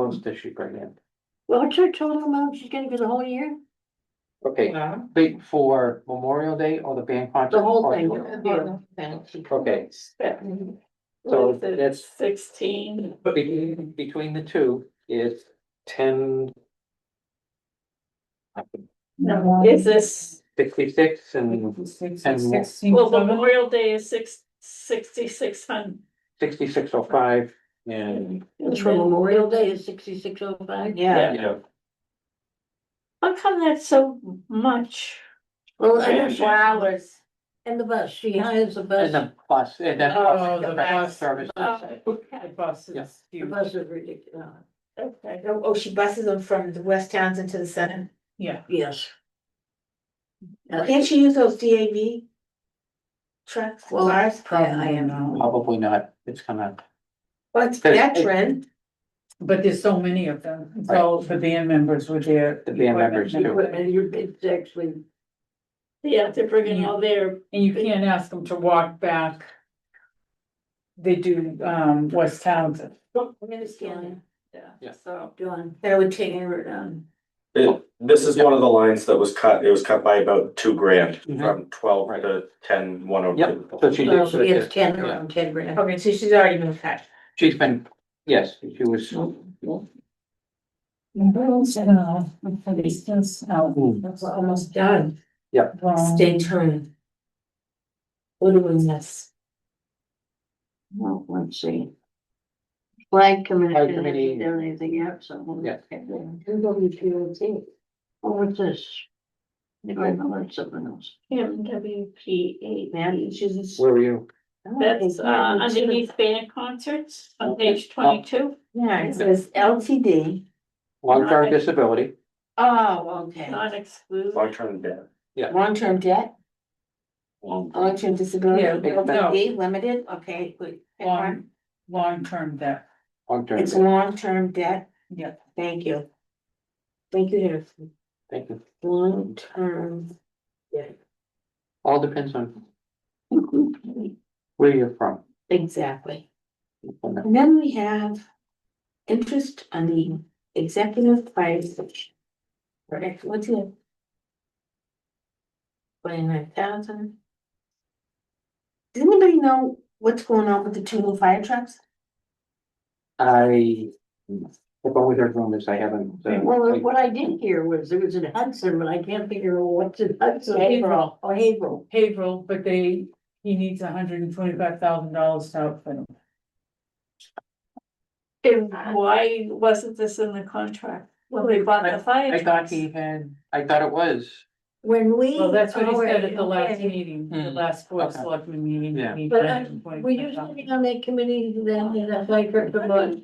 else does she bring in? What's her total amount she's getting for the whole year? Okay, Wow. wait, for Memorial Day or the band concert? The whole Or- thing. Okay, What so is it, that's 16? between the two is 10. No, is this, 66 and 16, well, seven? Memorial Day is 6,600. 6605 and. It's for Memorial Day is 6605. Yeah, Yeah. How come that's so much? Well, Yeah. flowers. and the bus, she hires the And bus. the bus, and then. Oh, the professional bus. services. The bus Yeah. is The huge. bus is ridiculous. Okay. Oh, she buses them from the West Townsend to the center. Yeah, Yes. Can't she use those DAV trucks, Well, cars? probably am. not. Probably not, it's gonna, Well, it's Cause- veteran. But there's so many of them, so the band members were there. The band members too. Equipment, it's actually, Yeah, they're bringing all their, And you can't ask them to walk back. They do, West Townsend. Understand. Yeah. yeah, so. done. That would take her, This is one of the lines that was cut, it was cut by about $2,000 Mhm. from 12 to 10, 102. Yep, so she So did, it's 10, around 10 grand. okay, so she's already been cut. she's been, yes, she was. We're almost done. Stay. Stay tuned. We're doing this. Well, let's see. Flag committee. Flag committee. hasn't done anything yet, so. Yeah. Oh, what's this? I know that's something else. MWPA. Man, she's. Where were you? That's underneath band concerts on page 22. Yeah, it says LTD. Long-term disability, Oh, okay. Not excluded. Long-term debt. Long-term debt, long-term disability, Yeah, no. LTD, limited, okay, good. Long-term debt, long-term, It's debt. long-term debt, yeah. thank you. Thank you, Harrison. Thank you. Long-term debt, All depends on where you're from. exactly. And then we have interest on the executive fire station. Right, what's it? 29,000. Does anybody know what's going on with the two new fire trucks? I've only heard rumors, I haven't. Well, what I did hear was it was in Hudson, but I can't figure out what's in Hudson. Haverhill. Oh, Haverhill. Haverhill, but he needs $125,000 to outfit him. And why wasn't this in the contract? When we bought the fire I thought trucks? he had, I thought it was, When we. Well, that's what he said at the Oh, last okay. meeting, the Hmm. last board Okay. selectmen meeting. Yeah. he But needed were you sitting on that committee then, that I heard about?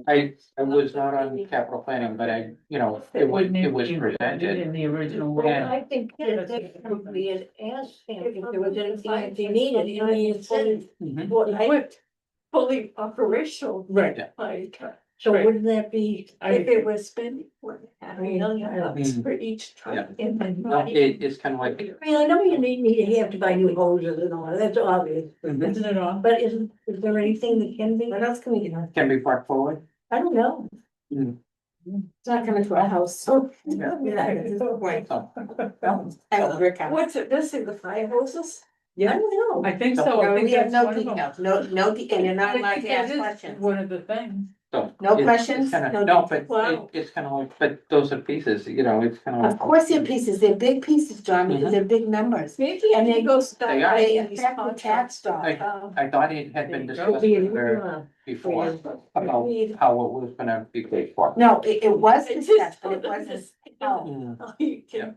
I was not on capital planning, but I, it was presented. In the original Well, plan. I think that they probably had asked him if there was anything that he needed, and he had said. Mhm. Well, fully operational. Right. Yeah. Fire truck. So Right. wouldn't that be? If it was spending $1,500,000 Mm. for each truck Yeah. and then No, not even. it's kind of like, I mean, I know you have to buy new hoses and all, that's obvious, Isn't it all? but is there anything that can be? What else can we do? can be brought forward. I don't know. It's not coming to our house, so. Yeah. Yeah, this is the point. So, I will work out. What's it missing, the fire hoses? I don't know. I think so. I No, think we have that's no one of them. details, no, and you're not allowed I think to ask that is questions. One of the things. so No it's questions, kinda- no No, but Wow. it's kind of like, but those are pieces, you know, it's kind of like. Of course they're pieces, they're big pieces, John, because they're big numbers. Maybe And and they- they go start They are. They writing these affect the tax contracts. dollars. I thought it had been There you go. discussed Be a new, there before about Agreed. how it was gonna be paid for. No, it was It is discussed, but it sort of wasn't. this- Oh, Mm. You can-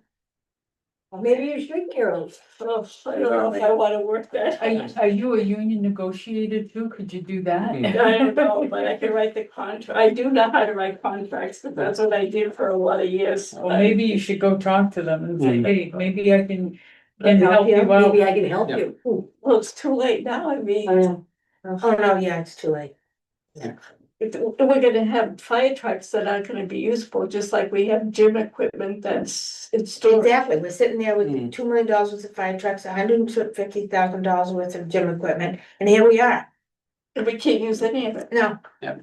Maybe you should, Carol. Oh, I don't know if I wanna work that. Are you a union negotiator too? Could you do that? Hmm. I don't know, but I can write the contract. I do know how to write contracts, but that's what I did for a lot of years. Well, maybe you should go talk to them and say, Mm. hey, maybe I can help you out. Maybe I can help Yeah. you. Ooh, Well, it's too late now. I mean, oh, no, yeah, it's too late. we're gonna have fire trucks that aren't gonna be useful, just like we have gym equipment that's in storage. Exactly, we're sitting there with Mm. $2 million worth of fire trucks, $150,000 worth of gym equipment, and here we are. And we can't use any of it. No. Yeah.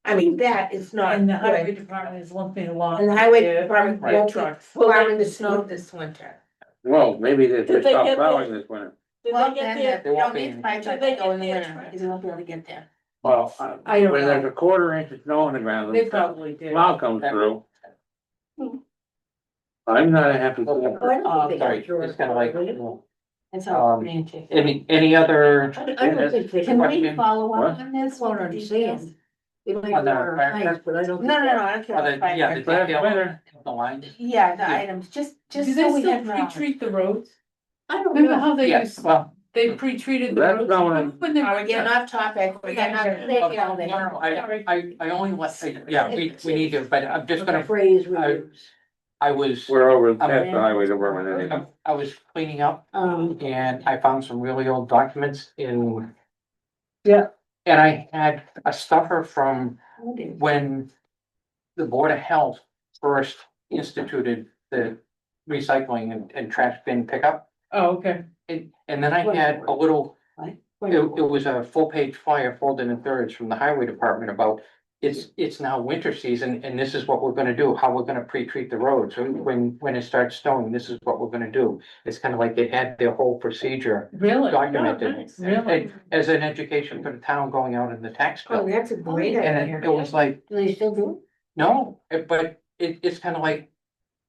I mean, that is not And the highway good. department is lumping a lot. And the highway Yeah, department right, won't be trucks. plowing the snow this winter. Well, maybe they Did should they stop get plowing this winter. Did Well, they get then, there? we don't won't need be- fire Did trucks they to go in get the their winter, truck? because we won't be able to get there. Well, I don't when there's know. a 1/4 inch of snow on the ground, They the probably did. plow comes through. Hmm. I'm not a happy. Oh, I don't think they Sorry, got yours. it's kind of like, That's all. Um, any other? I don't think they. Can we question? follow What? up on this? That's what I'm Details? saying. They might On the want our fire heights, truck? but I don't. No, I don't care Oh, about the- fire yeah, trucks. the Last detail, winter. the line. Yeah, the Yeah. items, just Do so they we still have knowledge. pre-treat the roads? I don't Remember know. how they Yes, used, well, they pre-treated the That's roads? not what I'm- When they Are were we getting off topic? We're getting off. no, I only let, yeah, we need to, but I'm just The gonna, phrase we I- use. I was, We're over past I'm- the highway department anyway. I was cleaning up and I found some really old documents in. Yeah. And I had a stuffer from when the Board of Health first instituted the recycling and trash bin pickup. Oh, okay. And then I had a little, it was a full-page flyer folded in thirds from the highway department about it's now winter season and this is what we're gonna do, how we're gonna pre-treat the roads. When it starts snowing, this is what we're gonna do. It's kind of like they had their whole procedure Really? documented. nice. Really? And as an education for the town going out in the tax Oh, bill. that's a great And idea. it was like, Do they still do? no, but it's kind of like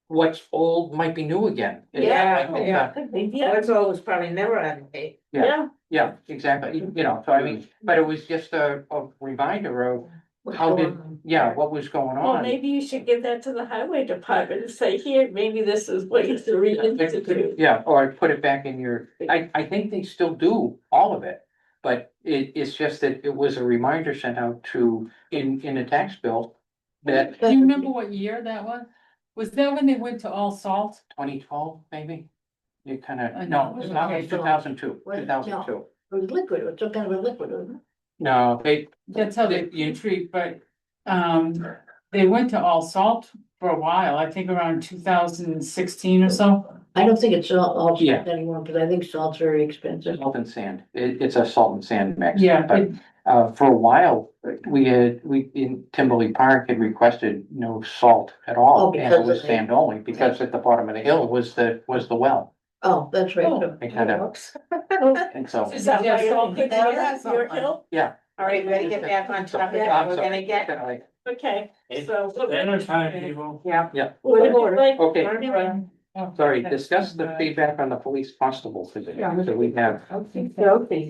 what's old might be new again. It's Yeah, like, yeah. Could be, yeah, That's always probably never out of date. yeah. Yeah, exactly, you know, so I mean, but it was just a reminder of how did, yeah, what was going Well, on. maybe you should give that to the highway department and say, here, maybe this is what you should reinstitute. Yeah, or put it back in your, I think they still do all of it. But it's just that it was a reminder sent out to, in a tax bill, that Do you remember what year that was? Was that when they went to all salt? 2012, maybe? You kind I of, know. no, it's not, it's 2002, What? 2002. It was liquid, it was some kind of a liquid, wasn't it? No, That's how they You- pre-treat, but, they went to all salt for a while, I think around 2016 or so. I don't think it's all Yeah. salt anymore, because I think salt's very expensive. salt and sand, it's a salt and sand mix. Yeah, But for a while, we in Timberley Park had requested no salt at Oh, all, and it because was of the- sand only, because at the bottom of the hill was the well. Oh, that's right. Oh. They kind of, and so, Is that Yeah, why so you think that that's is your something. hill? yeah. All right, ready to get back on topic, I'm we're sorry, gonna get, kinda like, Okay, so. people. yeah. What would you like? Okay, Anyway, sorry, discuss the feedback on the police constable position, so we have, Okay.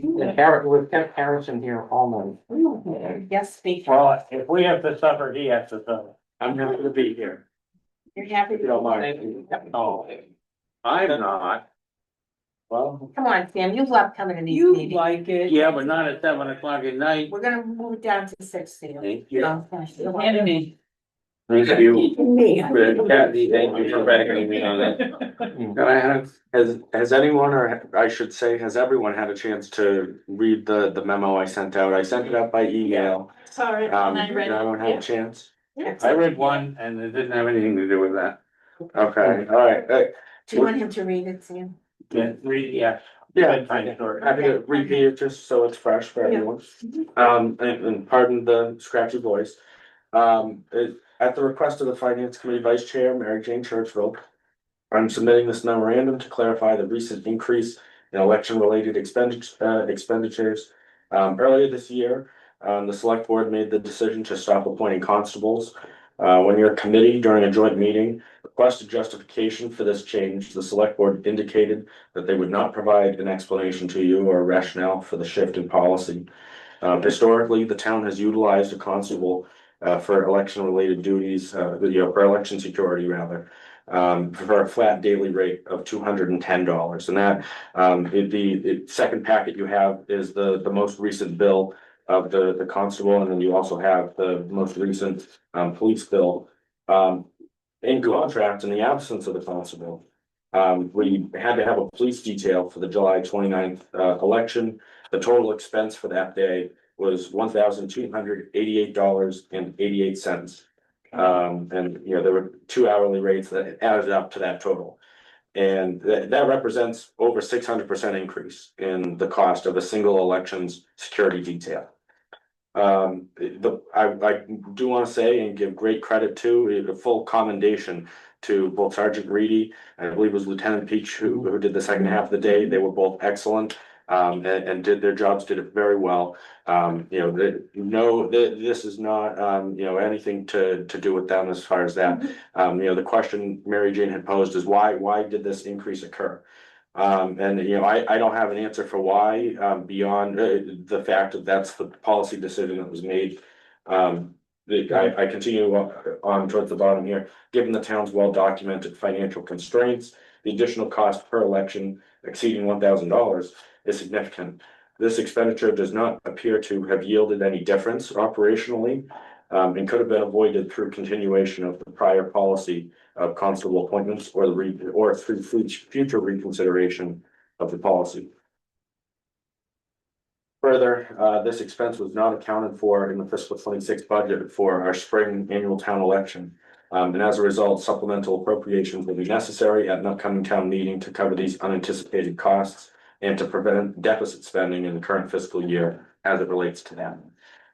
we've kept Harrison here all night. Yes, speak. Well, if we have to suffer, he has to suffer. I'm happy to be here. You're happy If you don't to. mind. Oh, I'm not, well, Come on, Sam, you love coming to these You meetings. like it. yeah, but not at 7 o'clock at night. We're gonna move it down to 6, Sam. Thank you. Okay. Anthony, Thank you. Me. Kathy, thank you for backing me on that. Can I have, has anyone, or I should say, has everyone had a chance to read the memo I sent out? I sent it out by email. Sorry, and I read Did everyone have a it. chance? Yeah. I read one and it didn't have anything to do with that. Okay, all right, Do you want him to read it, Sam? Yeah, yeah, Fine, sure. happy to repeat it just so it's fresh for everyone. And pardon the scratchy voice. At the request of the Finance Committee Vice Chair, Mary Jane Churchville, I'm submitting this memorandum to clarify the recent increase in election-related expenditures. Earlier this year, the select board made the decision to stop appointing constables. When your committee, during a joint meeting, requested justification for this change, the select board indicated that they would not provide an explanation to you or rationale for the shift in policy. Historically, the town has utilized a constable for election-related duties, for election security rather, for a flat daily rate of $210. And that, the second packet you have is the most recent bill of the constable, and then you also have the most recent police bill. In contrast, in the absence of the constable, we had to have a police detail for the July 29th election. The total expense for that day was $1,288.88. And you know, there were 2 hourly rates that added up to that total. And that represents over 600% increase in the cost of a single elections security detail. I do want to say and give great credit to a full commendation to both Sergeant Reedy and I believe it was Lieutenant Peach who did the second half of the day. They were both excellent. And did their jobs, did it very well. This is not, anything to do with them as far as that. The question Mary Jane had posed is why did this increase occur? I don't have an answer for why, beyond the fact that that's the policy decision that was made. I continue on towards the bottom here. Given the town's well-documented financial constraints, the additional cost per election exceeding $1,000 is significant. This expenditure does not appear to have yielded any difference operationally, and could have been avoided through continuation of the prior policy of constable appointments or through future reconsideration of the policy. Further, this expense was not accounted for in the fiscal 26 budget for our spring annual town election. And as a result, supplemental appropriations will be necessary at an upcoming town meeting to cover these unanticipated costs and to prevent deficit spending in the current fiscal year as it relates to that.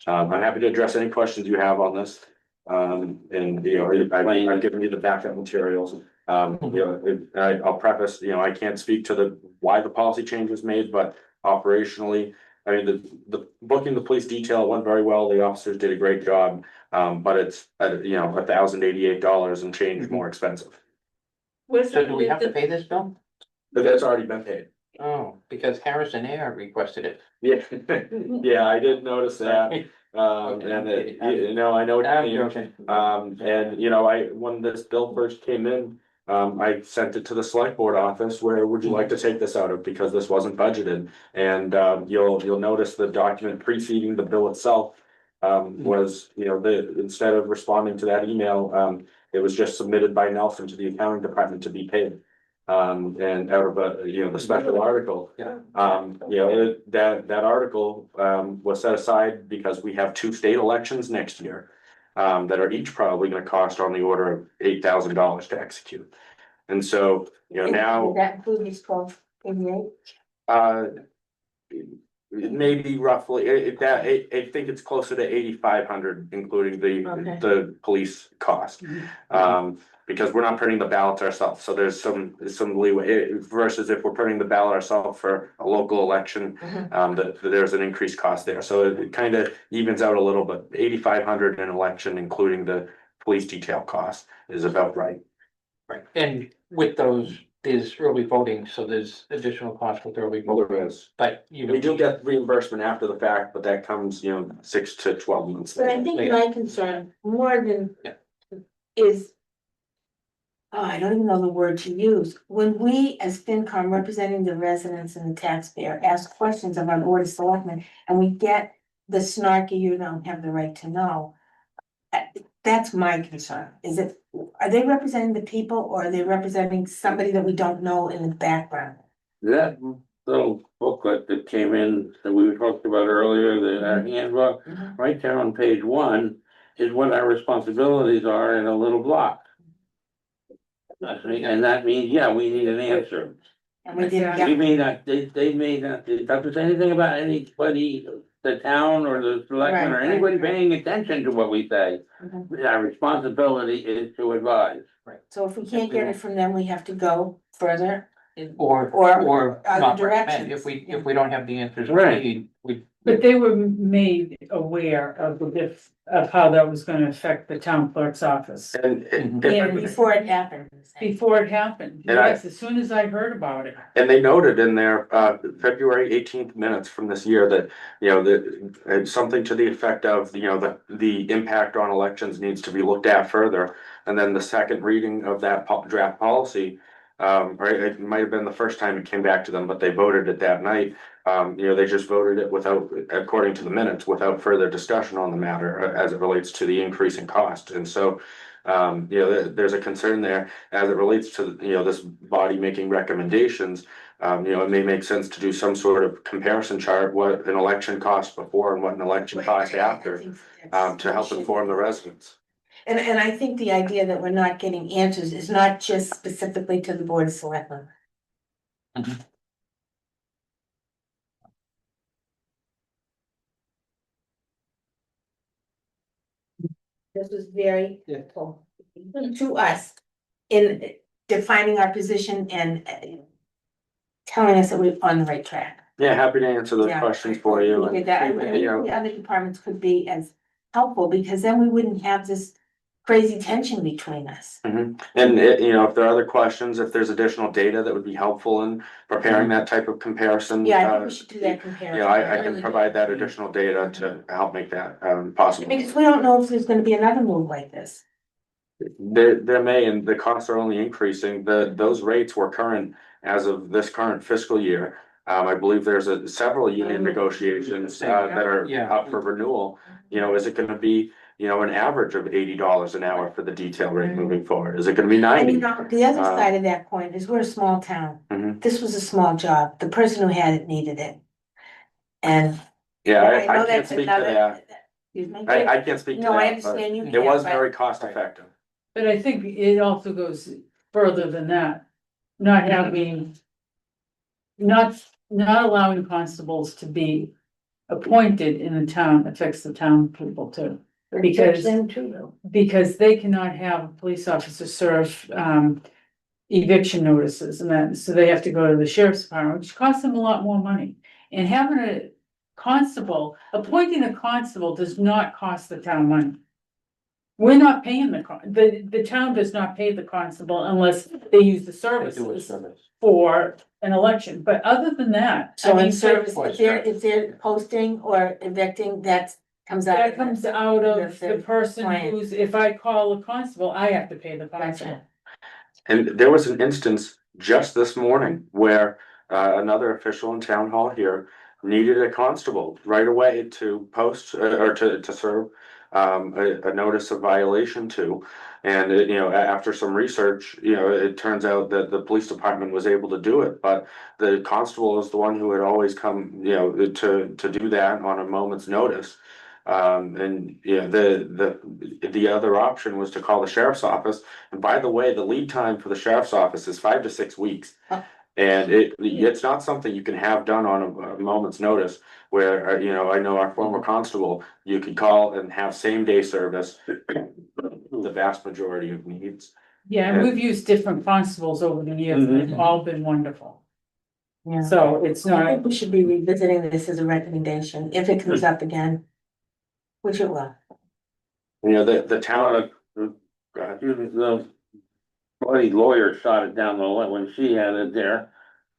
I'm happy to address any questions you have on this. I've given you the backup materials. I'll preface, I can't speak to why the policy change was made, but operationally, I mean, the booking the police detail went very well. The officers did a great job. But it's, $1,088 and change more expensive. So do we have to pay this bill? But that's already been paid. Oh, because Harrison Air requested it. Yeah, yeah, I did notice that. I know what I'm you mean. joking. When this bill first came in, I sent it to the select board office, where would you like to take this out of, because this wasn't budgeted. And you'll notice the document preceding the bill itself was, instead of responding to that email, it was just submitted by Nelson to the accounting department to be paid. And out of the special article. Yeah. That article was set aside because we have 2 state elections next year. That are each probably gonna cost on the order of $8,000 to execute. And so, now. Did that include these 1288? Maybe roughly, I think it's closer to 8,500, including the police cost. Because we're not printing the ballots ourselves, so there's some leeway, versus if we're printing the ballot ourselves for a local election, there's an increased cost there, so it kind of evens out a little, but 8,500 in election, including the police detail cost, is about right. Right, and with those, there's early voting, so there's additional cost with early Well, voting, there is. but We do get reimbursement after the fact, but that comes, 6 to 12 months. But I think my concern more than is. Oh, I don't even know the word to use. When we, as FinCom representing the residents and the taxpayer, ask questions of our board of selectmen and we get the snarky, you don't have the right to know. that's my concern, is it, are they representing the people or are they representing somebody that we don't know in the background? That little booklet that came in that we talked about earlier, our handbook, right there on page 1 is what our responsibilities are in a little block. And that means, yeah, we need an answer. And we didn't We get, may not, they may not, it doesn't say anything about anybody, the town or the selectmen or Right, right, anybody right. paying attention to what we say. Mhm. Our responsibility is to advise. So if we can't get it from them, we have to go further. Or other not recommend, directions. if we don't have the answers we Right. need, we. But they were made aware of of how that was gonna affect the town clerk's office And, Yeah. Before it happened. before it happened. And I- Yes, as soon as I heard about it. and they noted in their, February 18th minutes from this year that, you know, that, something to the effect of, you know, the impact on elections needs to be looked at further. And then the second reading of that draft policy, or it might have been the first time it came back to them, but they voted it that night. You know, they just voted it without, according to the minutes, without further discussion on the matter as it relates to the increase in cost. And so, you know, there's a concern there as it relates to, you know, this body making recommendations. You know, it may make sense to do some sort of comparison chart, what an election cost before and what an election cost after, to help inform the residents. And I think the idea that we're not getting answers is not just specifically to the Board of Selectmen. This was very helpful to us in defining our position and telling us that we're on the right track. Yeah, happy to answer those Yeah. questions for you. We did that. I And, think you know, the other departments could be as helpful because then we wouldn't have this crazy tension between us. and you know, if there are other questions, if there's additional data that would be helpful in preparing that type of comparison. Yeah, I think we should do that comparison. You know, I really can do. provide that additional data to help make that possible. Because we don't know if there's gonna be another move like this. There may, and the costs are only increasing, those rates were current as of this current fiscal year. I believe there's several union negotiations that are Yeah. up for renewal. You know, is it gonna be, you know, an average of $80 an hour for the detail rate moving forward? Is it gonna be And you 90? know, the other Uh, side of that coin is we're a small town. Mhm. This was a small job. The person who had it needed it. And Yeah, I I know can't that's speak to another. that. Excuse me? I can't speak to No, I that, but understand you it can't, was but- very cost effective. But I think it also goes further than that. Not having. Not allowing constables to be appointed in the town affects the town people too. Because- Them too, though. Because they cannot have a police officer serve eviction notices and that, so they have to go to the sheriff's department, which costs them a lot more money. And having a constable, appointing a constable does not cost the town money. We're not paying the town does not pay the constable unless they use the They do a services service. for an election, but other than that. I So mean, in service, Voice if they're posting or evicting, that comes out. That comes out of The the person plan. who's, if I call a constable, I have to pay the constable. Gotcha. And there was an instance just this morning where another official in town hall here needed a constable right away to post or to serve a notice of violation to. And you know, after some research, you know, it turns out that the police department was able to do it, but the constable is the one who had always come, you know, to do that on a moment's notice. And yeah, the other option was to call the sheriff's office. And by the way, the lead time for the sheriff's office is 5 to 6 weeks. Oh. And it's not something you can have done on a moment's notice where, you know, I know our former constable, you could call and have same day service. The vast majority of needs. Yeah, and we've used different constables over the years, and they've all been wonderful. Yeah. So it's I not, think we should be revisiting this as a recommendation if it comes up again. Which it will. You know, the town, The bloody lawyer shot it down the line when she had it there.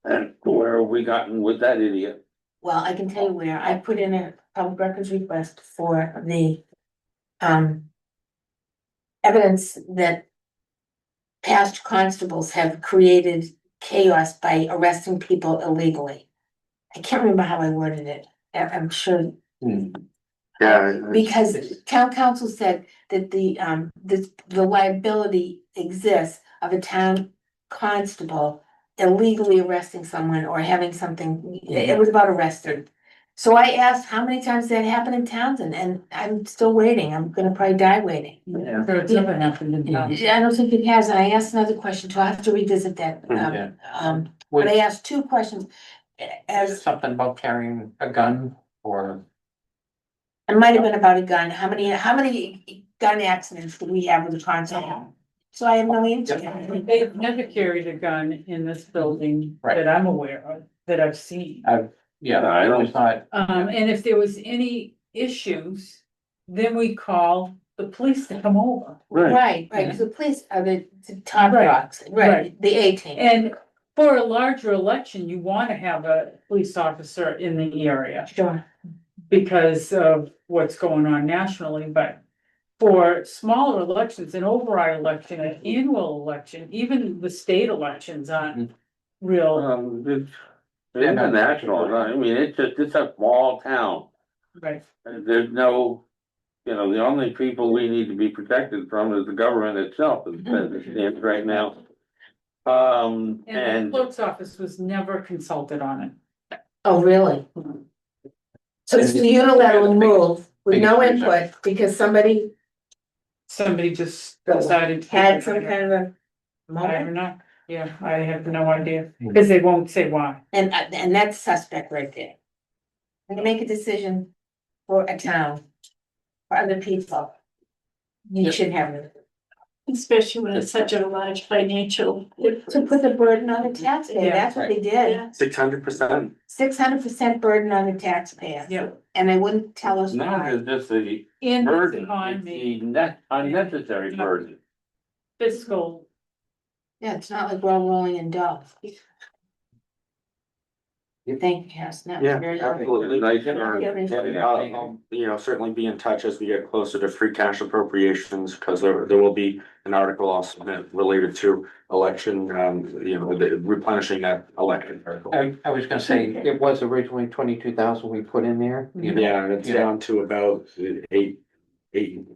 And where have we gotten with that idiot? Well, I can tell you where, I put in a public records request for the evidence that past constables have created chaos by arresting people illegally. I can't remember how I worded it, I'm sure. Yeah. Because town council said that the liability exists of a town constable illegally arresting someone or having something, it was about arresting. So I asked how many times that happened in Townsend, and I'm still waiting, I'm gonna probably die waiting. So it's never happened in town. I don't think it has, and I asked another question too, I have to revisit that, Yeah. but Would, I asked two questions. As, something about carrying a gun or, it might have been about a gun, how many gun accidents do we have with the constable? So I have no answer. They've never carried a gun in this building Right. that I'm aware of, that I've seen. yeah, I don't- it's not, And if there was any issues, then we call the police to come over. Right, because the police are the top Right, dogs, right, the A team. And for a larger election, you wanna have a police officer in the area Sure. because of what's going on nationally, but for smaller elections, an override election, an annual election, even the state elections aren't real, It's a national, I mean, it's a small town. right? There's no, the only people we need to be protected from is the government itself, as it stands right now. And the And clerk's office was never consulted on it. Oh, really? So it's a unilateral move with no input because somebody Somebody just decided. to- had some kind of a I moment, don't know, yeah, I have no idea, because they won't say why. and that's suspect right there. When you make a decision for a town, for other people, you should have it. Especially when it's such a large financial. To put the burden on the taxpayer, Yeah. that's what they did, Yeah. 600%. 600% burden on the taxpayer. Yeah. And they wouldn't tell us not why. as just the In this burden, it's economy, the unnecessary burden. fiscal, Yeah, it's not like we're all rolling in dough. Thank you, Cass, that was Yeah, very. absolutely. Nice. Yeah. And I'll certainly be in touch as we get closer to free cash appropriations, because there will be an article also related to election, the replenishing that election article. I was gonna say, it was originally 22,000 we put in there. Yeah, and it's down to about eight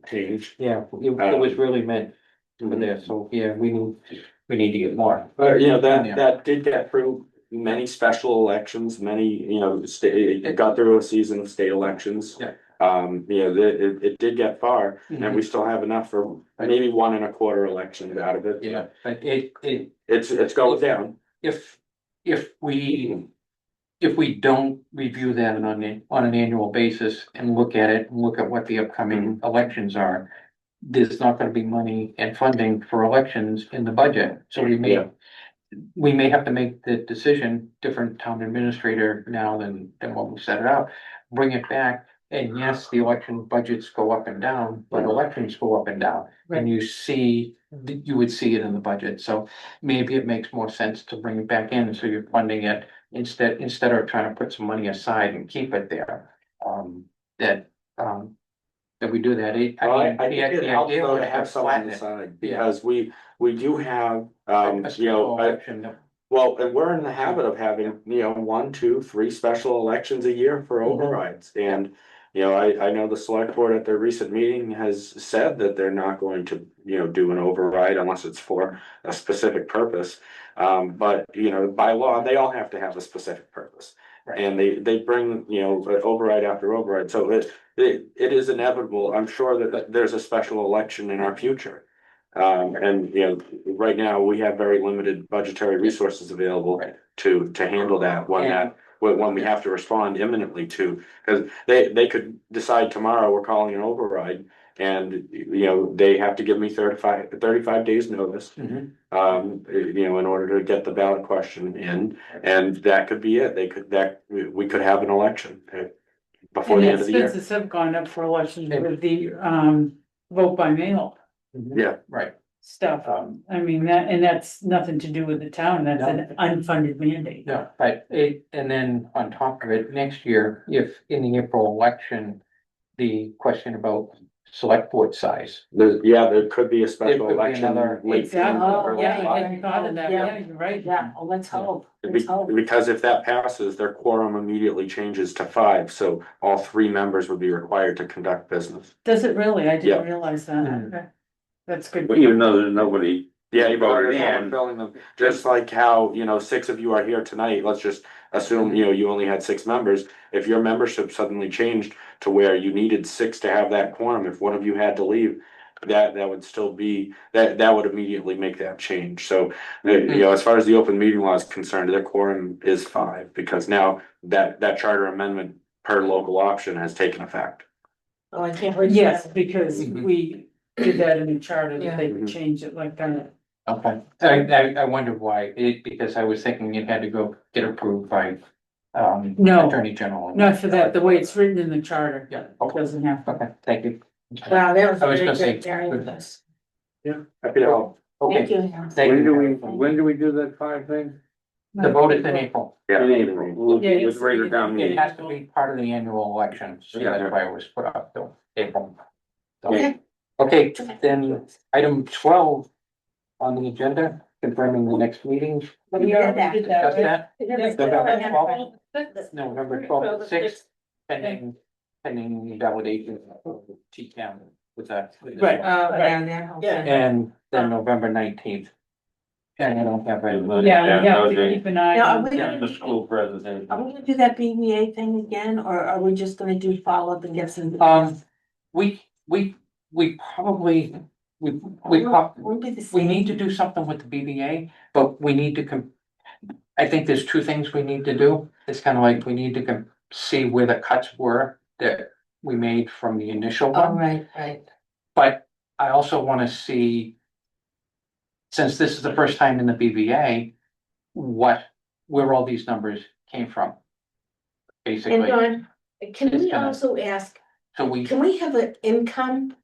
change. Yeah, it was really meant for there, so, yeah, we need to get more. But, Yeah. that did get through many special elections, many, it got through a season of state elections. Yeah. It did get far, and we still have enough for maybe 1.25 elections out of it. Yeah, but It's going down. if we don't review that on an annual basis and look at it, and look at what the upcoming elections are, there's not gonna be money and funding for elections in the budget, so Yeah. we may have to make the decision, different town administrator now than what we set it out, bring it back. And yes, the election budgets go up and down, but elections go up and down, and you would see it in the budget, so maybe it makes more sense to bring it back in, so you're funding it instead of trying to put some money aside and keep it there. That we do that. I think it the helps idea though was to have someone on the flatten it. side, because we do have, A special election that- well, and we're in the habit of having, 1, 2, 3 special elections a year for overrides, and. I know the select board at their recent meeting has said that they're not going to, do an override unless it's for a specific purpose. But, by law, they all have to have a specific purpose. And they bring, override after override, so it is inevitable, I'm sure that there's a special election in our future. Right now, we have very limited budgetary resources available Right. to handle that, when we have to respond imminently to, because they could decide tomorrow we're calling an override, and, they have to give me 35 days notice. Mhm. In order to get the ballot question in, and that could be it, we could have an election before and the the end of the year. expenses have gone up for elections with the, vote by mail Yeah. Right. stuff. I mean, that's nothing to do with the town, that's an unfunded mandate. No, but and then on top of it, next year, if in the April election, the question about select board size. there could be a There special could be election. another- late Exactly, September, yeah, late I August. hadn't thought of that, yeah, you're right. Yeah, well, let's hope. Be- Let's hope. Because if that passes, their quorum immediately changes to 5, so all 3 members would be required to conduct business. Does it really? I Yeah. didn't realize that, Mhm. okay. That's good. But even though there's nobody. Yeah, you voted voted in. in, filling them, just like how, 6 of you are here tonight, let's just assume, you only had 6 members. If your membership suddenly changed to where you needed 6 to have that quorum, if one of you had to leave, that would still be, that would immediately make that change, so, as far as the open meeting law is concerned, their quorum is 5, because now that charter amendment per local option has taken effect. Oh, I can't wait. Yes, because Mhm. we did that in the charter, that Yeah. they could Mhm. change it like that. Okay, I wondered why, because I was thinking it had to go get approved by, No. Attorney General. Not for that, the way it's written in the charter. Yeah, It okay, doesn't have. okay, thank you. Wow, that was I was very gonna say- good, Gary, with us. Happy to help. Okay, Thank you. Hal. thank you. When do we do that 5 thing? The vote is in April. Yeah. In April, with Yeah, it's- regular town It meeting. has to be part of the annual election, so Yeah. that's why it was put up till April. So- Okay. Okay, then item 12 on the agenda, confirming the next meeting. But we did that. Discuss that. Yes. November 12th, 6th, pending validation of T-Town with that. with this Right, one. Around that whole Yeah. thing. And then November 19th. And I don't have it. Yeah, we have to okay. keep an eye Now, on. are we Yeah, gonna, the school presentation. are we gonna do that BBA thing again, or are we just gonna do follow-up and get some? We probably, Won't be the we same. need to do something with the BBA, but we need to I think there's 2 things we need to do. It's kind of like we need to see where the cuts were that we made from the initial Oh, one. right. But I also want to see, since this is the first time in the BBA, where all these numbers came from. And Basically, Don, can It's we gonna- also ask, so we, can we have an income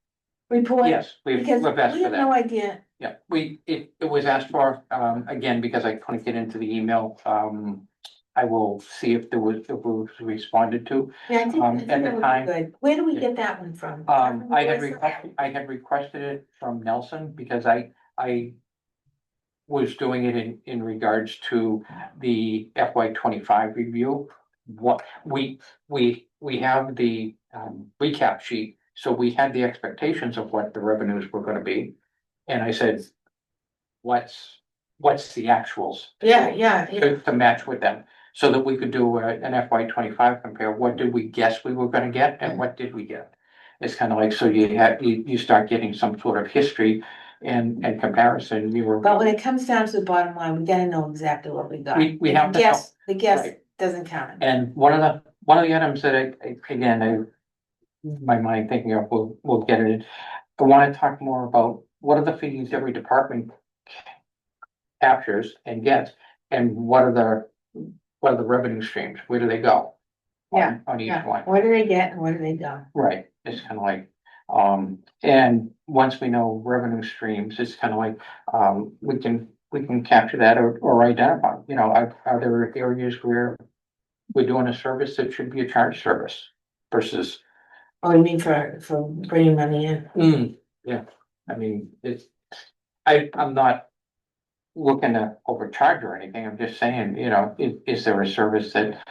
report? yes, we've Because we asked for have no that. idea. Yeah, it was asked for, again, because I couldn't get into the email, I will see if it was responded to. Yeah, I think At the that would be time- good. Where do we Yeah. get that one from? I had requested it from Nelson because I was doing it in regards to the FY 25 review. What we have the recap sheet, so we had the expectations of what the revenues were gonna be. And I said, what's the actuals? Yeah. To match with them, so that we could do an FY 25 compare, what did we guess we were gonna get and what did we get? It's kind of like, so you start getting some sort of history and comparison, But when it comes down to the bottom line, we gotta know exactly what we got. We have to know. The guess Right. doesn't count. And one of the items that my mind thinking of, we'll get it. I wanna talk more about what are the fees every department captures and gets, and what are the revenue streams, where do they go? On each Yeah, one. what do they get and where do they go? Right, it's kind of like, and once we know revenue streams, it's kind of like, we can capture that or identify, are there areas where we're doing a service that should be a charge service versus, Oh, you mean for bringing money in? yeah, I mean, I'm not looking to overcharge or anything, I'm just saying, is there a service that,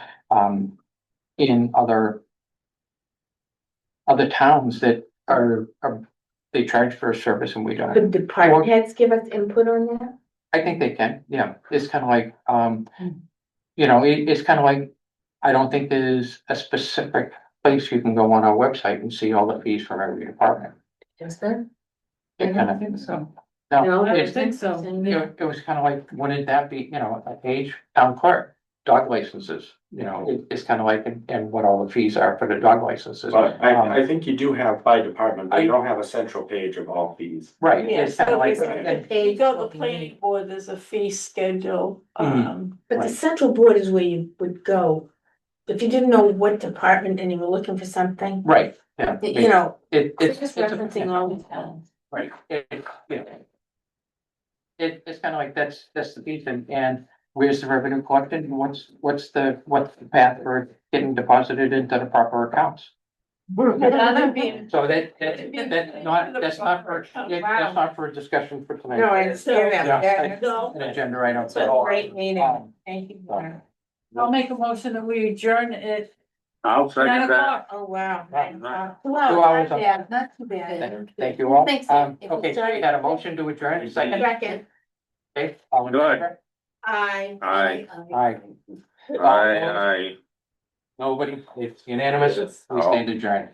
in other towns that are, they charge for a service and we don't. Could department heads give us input on that? I think they can, yeah, it's kind of like, it's kind of like, I don't think there's a specific place you can go on our website and see all the fees from every department. Just that? It kind of, think so. no, I don't it's, think so. it was kind of like, wouldn't that be, a page, town clerk, dog licenses, it's kind of like, and what all the fees are for the dog licenses. But I think you do have by department, but you don't have a central page of all fees. Right, Yeah, it's kind of like, so if you go to the planning board, there's a fee schedule, But the Right. central board is where you would go. If you didn't know what department and you were looking for something, right, yeah. it's It's referencing all the towns. Right, it's kind of like, that's the piece, and where's the revenue collected, and what's the path for getting deposited into the proper accounts? Rather being- So that's not for a discussion for tonight. No, I understand Yeah, that. No. An agenda item. It's a great meeting. Thank you. Warren. I'll make a motion that we adjourn at I'll 9 second that. o'clock. Oh, wow. Right. 2 hours. Yeah, not too bad. Thank you all. Thanks, if we Okay, so we start- had a motion to adjourn, second, Second. okay, all in Good. favor? Aye. Aye. Aye. Aye, aye. Nobody, it's unanimous, we stand adjourned.